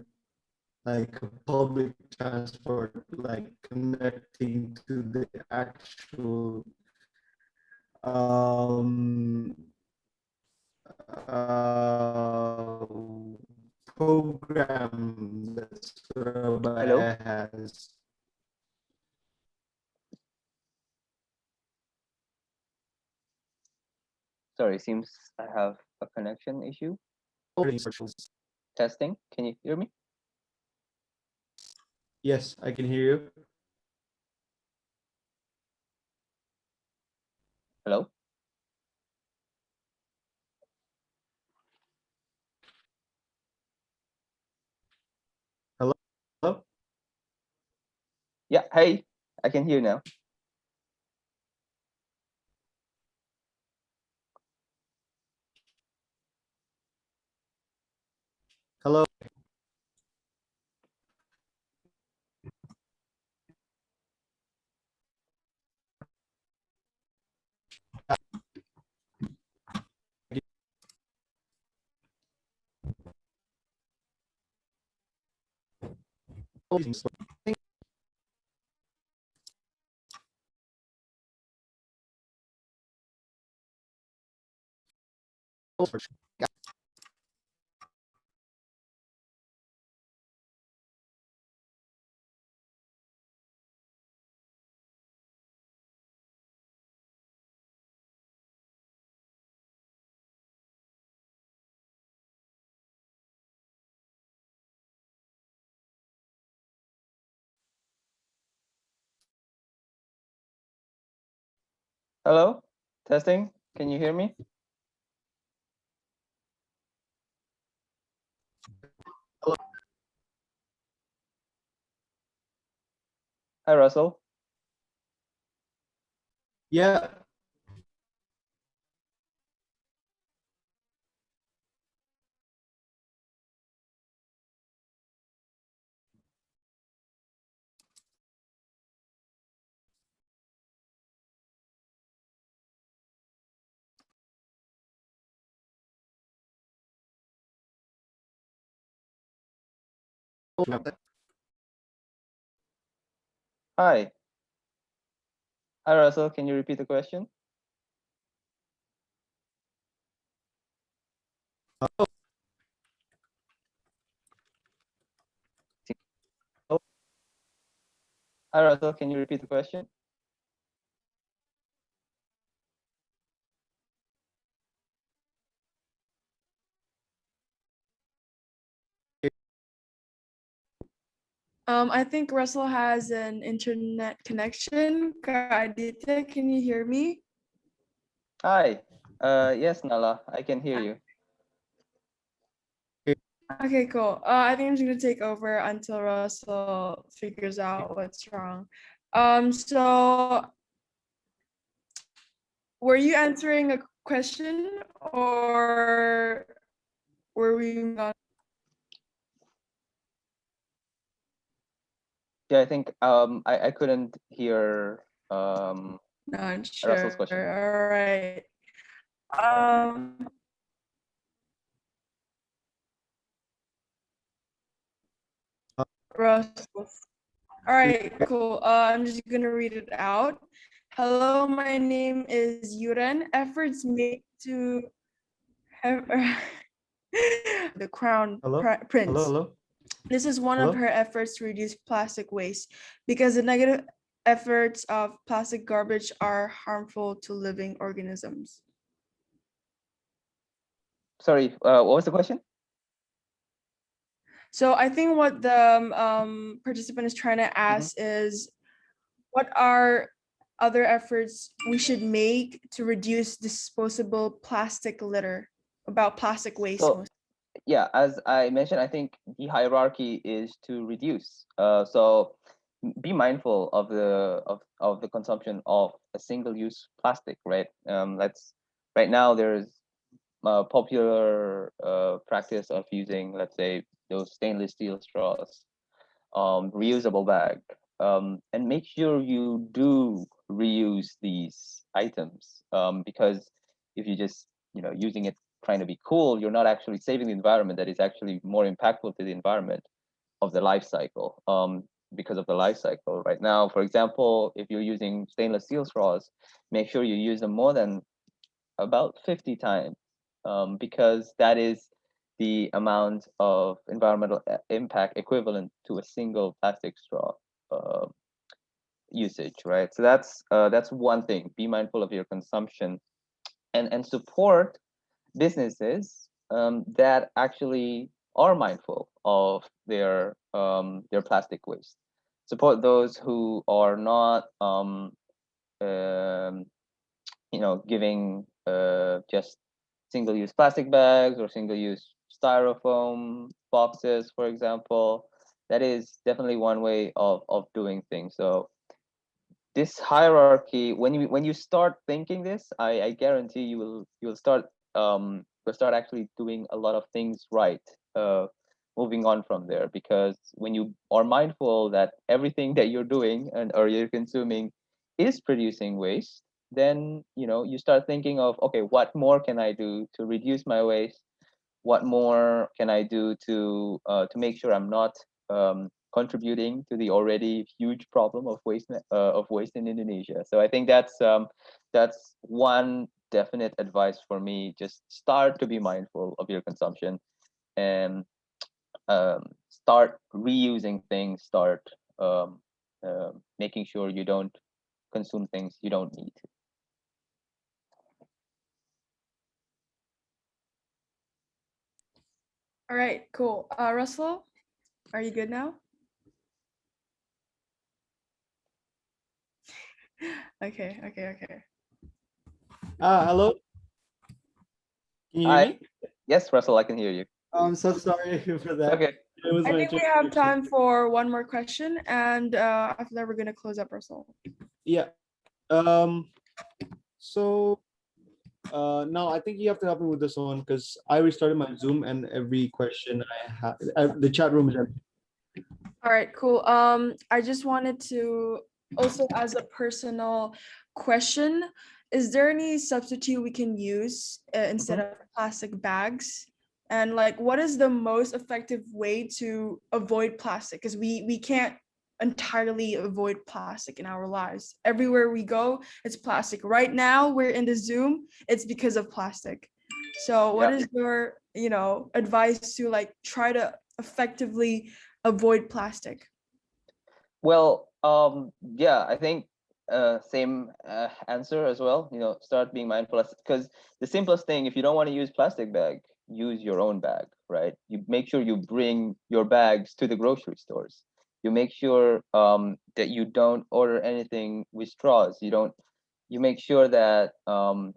Like a public transport, like connecting to the actual um, uh, program that Surabaya has. Sorry, seems I have a connection issue. Testing, can you hear me? Yes, I can hear you. Hello? Hello? Hello? Yeah, hey, I can hear now. Hello? Hello? Testing, can you hear me? Hello? Hi, Russell. Yeah. Hi. Hi, Russell, can you repeat the question? Hi, Russell, can you repeat the question? I think Russell has an internet connection. Kak Aditya, can you hear me? Hi. Yes, Nala, I can hear you. Okay, cool. I think I'm just gonna take over until Russell figures out what's wrong. So were you answering a question or were we on? Yeah, I think I couldn't hear Not sure. Russell's question. All right. Russell. All right, cool. I'm just gonna read it out. Hello, my name is Yuren. Efforts made to have the crown Hello? prince. Hello? Hello? This is one Hello? of her efforts to reduce plastic waste because the negative efforts of plastic garbage are harmful to living organisms. Sorry, what was the question? So I think what the participant is trying to ask is, what are other efforts we should make to reduce disposable plastic litter, about plastic waste? So, yeah, as I mentioned, I think the hierarchy is to reduce. be mindful of the consumption of a single-use plastic, right? Right now there's a popular practice of using, let's say, those stainless steel straws, reusable bag, and make sure you do reuse these items, because if you just using it trying to be cool, you're not actually saving the environment. That is actually more impactful to the environment of the life cycle, because of the life cycle. Right now, for example, if you're using stainless steel straws, make sure you use them more than about 50 times, because that is the amount of environmental impact equivalent to a single plastic straw uh, usage, right? So that's one thing. Be mindful of your consumption, and support businesses that actually are mindful of their plastic waste. Support those who are not um, giving just single-use plastic bags or single-use styrofoam boxes, for example. That is definitely one way of doing things. So this hierarchy, when you start thinking this, I guarantee you'll start actually doing a lot of things right, moving on from there. Because when you are mindful that everything that you're doing or you're consuming is producing waste, then you start thinking of, okay, what more can I do to reduce my waste? What more can I do to make sure I'm not contributing to the already huge problem of waste in Indonesia? So I think that's one definite advice for me. Just start to be mindful of your consumption, and start reusing things. Start making sure you don't consume things you don't need. All right, cool. Russell, are you good now? Okay. Hello. Can you hear Hi. me? Yes, Russell, I can hear you. I'm so sorry for that. Okay. It was I my think we have interpretation. time for one more question, and after that, we're gonna close up, Russell. Yeah. So now I think you have to help me with this one because I restarted my Zoom and every question I have, the chat room is empty. All right, cool. I just wanted to also, as a personal question, is there any substitute we can use instead of plastic bags? And like, what is the most effective way to avoid plastic? Because we can't entirely avoid plastic in our lives. Everywhere we go, it's plastic. Right now, we're in the Zoom, it's because of plastic. So what Yeah. is your, advice to like try to effectively avoid plastic? Well, yeah, I think same answer as well. Start being mindful, because the simplest thing, if you don't want to use plastic bag, use your own bag, right? You make sure you bring your bags to the grocery stores. You make sure that you don't order anything with straws. You make sure that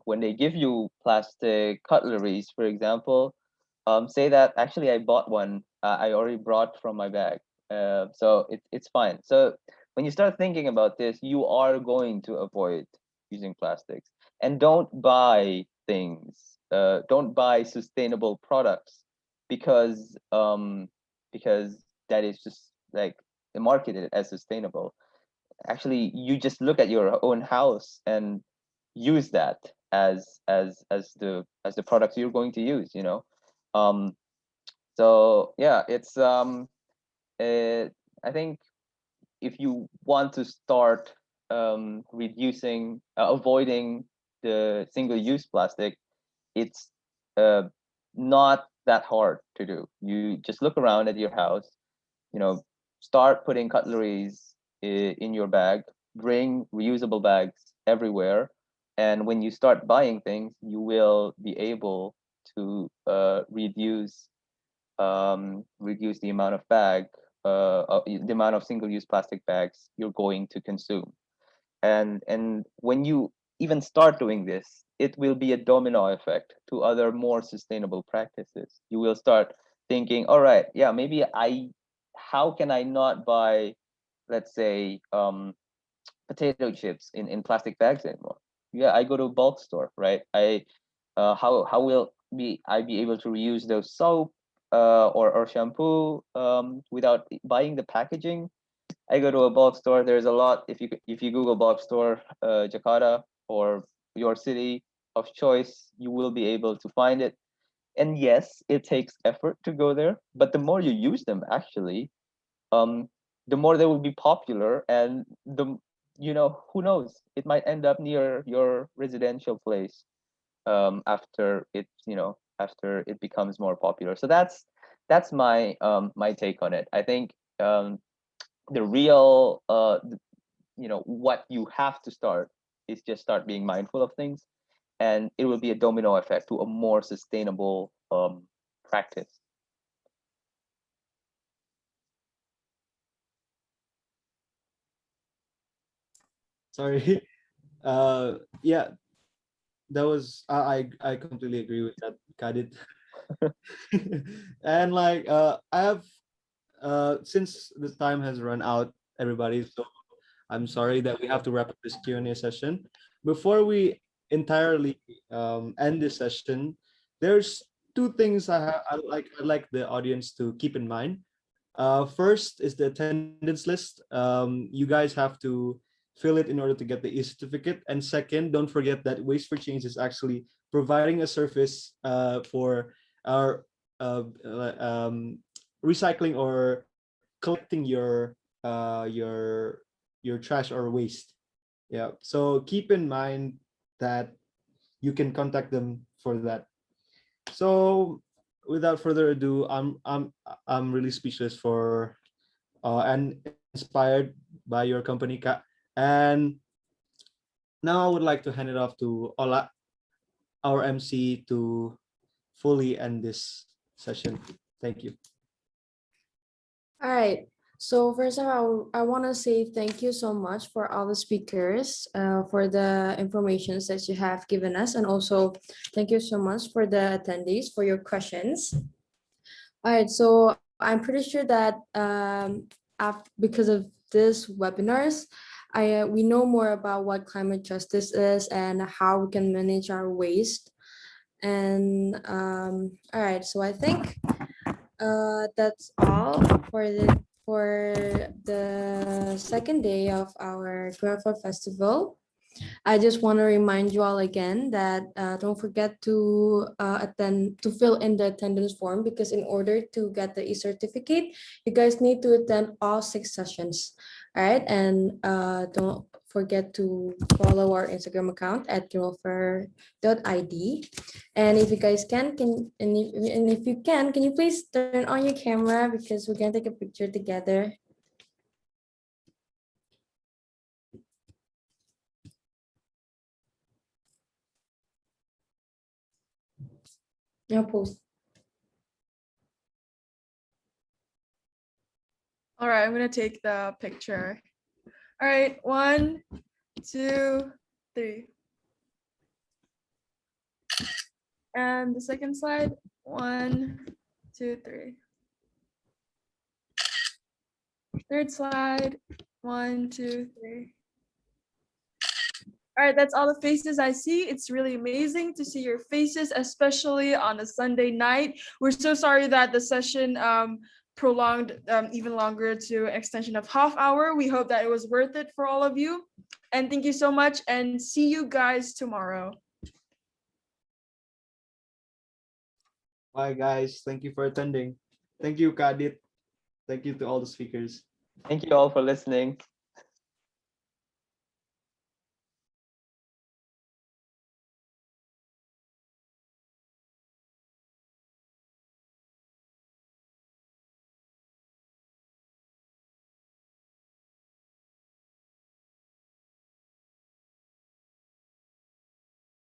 when they give you plastic cutleries, for example, say that actually I bought one. I already brought from my bag, so it's fine. So when you start thinking about this, you are going to avoid using plastics, and don't buy things. Don't buy sustainable products because that is just like marketed as sustainable. Actually, you just look at your own house and use that as the products you're going to use. Um, so yeah, I think if you want to start avoiding the single-use plastic, it's uh, not that hard to do. You just look around at your house, you know, start putting cutleries in your bag, bring reusable bags everywhere, and when you start buying things, you will be able to reduce the amount of the amount of single-use plastic bags you're going to consume. And when you even start doing this, it will be a domino effect to other more sustainable practices. You will start thinking, all right, yeah, maybe how can I not buy let's say, potato chips in plastic bags anymore. Yeah, I go to a bulk store, right? How will I be able to reuse those soap or shampoo without buying the packaging? I go to a bulk store. There's a lot. If you Google bulk store Jakarta or your city of choice, you will be able to find it. And yes, it takes effort to go there, but the more you use them, actually, the more they will be popular, and who knows, it might end up near your residential place after after it becomes more popular. So that's my my take on it. I think the real what you have to start is just start being mindful of things, and it will be a domino effect to a more sustainable practice. Sorry. Yeah, that was I completely agree with that, Kadit. And like I have since the time has run out, everybody, so I'm sorry that we have to wrap up this Q&A session. Before we entirely end this session, there's two things I'd like the audience to keep in mind. First is the attendance list. You guys have to fill it in order to get the e-certificate. And second, don't forget that Waste for Change is actually providing a service for our recycling or collecting your trash or waste. Yeah. So keep in mind that you can contact them for that. So without further ado, I'm really speechless for and inspired by your company, Kak. And now I would like to hand it off to Ola, our MC, to fully end this session. Thank you. All right. So first of all, I want to say thank you so much for all the speakers, for the information that you have given us, and also thank you so much for the attendees for your questions. All right. So I'm pretty sure that because of this webinars, we know more about what climate justice is and how we can manage our waste. And all right. So I think that's all for the second day of our Welfare Festival. I just want to remind you all again that don't forget to fill in the attendance form, because in order to get the e-certificate, you guys need to attend all 6 sessions. All right, and don't forget to follow our Instagram account at welfare.id. And if you guys can if you can you please turn on your camera, because we're gonna take a picture together. Now post. All right, I'm gonna take the picture. All right, 1, 2, 3. And the second slide, 1, 2, 3. Third slide, 1, 2, 3. All right, that's all the faces I see. It's really amazing to see your faces, especially on a Sunday night. We're so sorry that the session prolonged even longer to an extension of ½ hour. We hope that it was worth it for all of you. And thank you so much, and see you guys tomorrow. Bye, guys. Thank you for attending. Thank you, Kadit. Thank you to all the speakers. Thank you all for listening.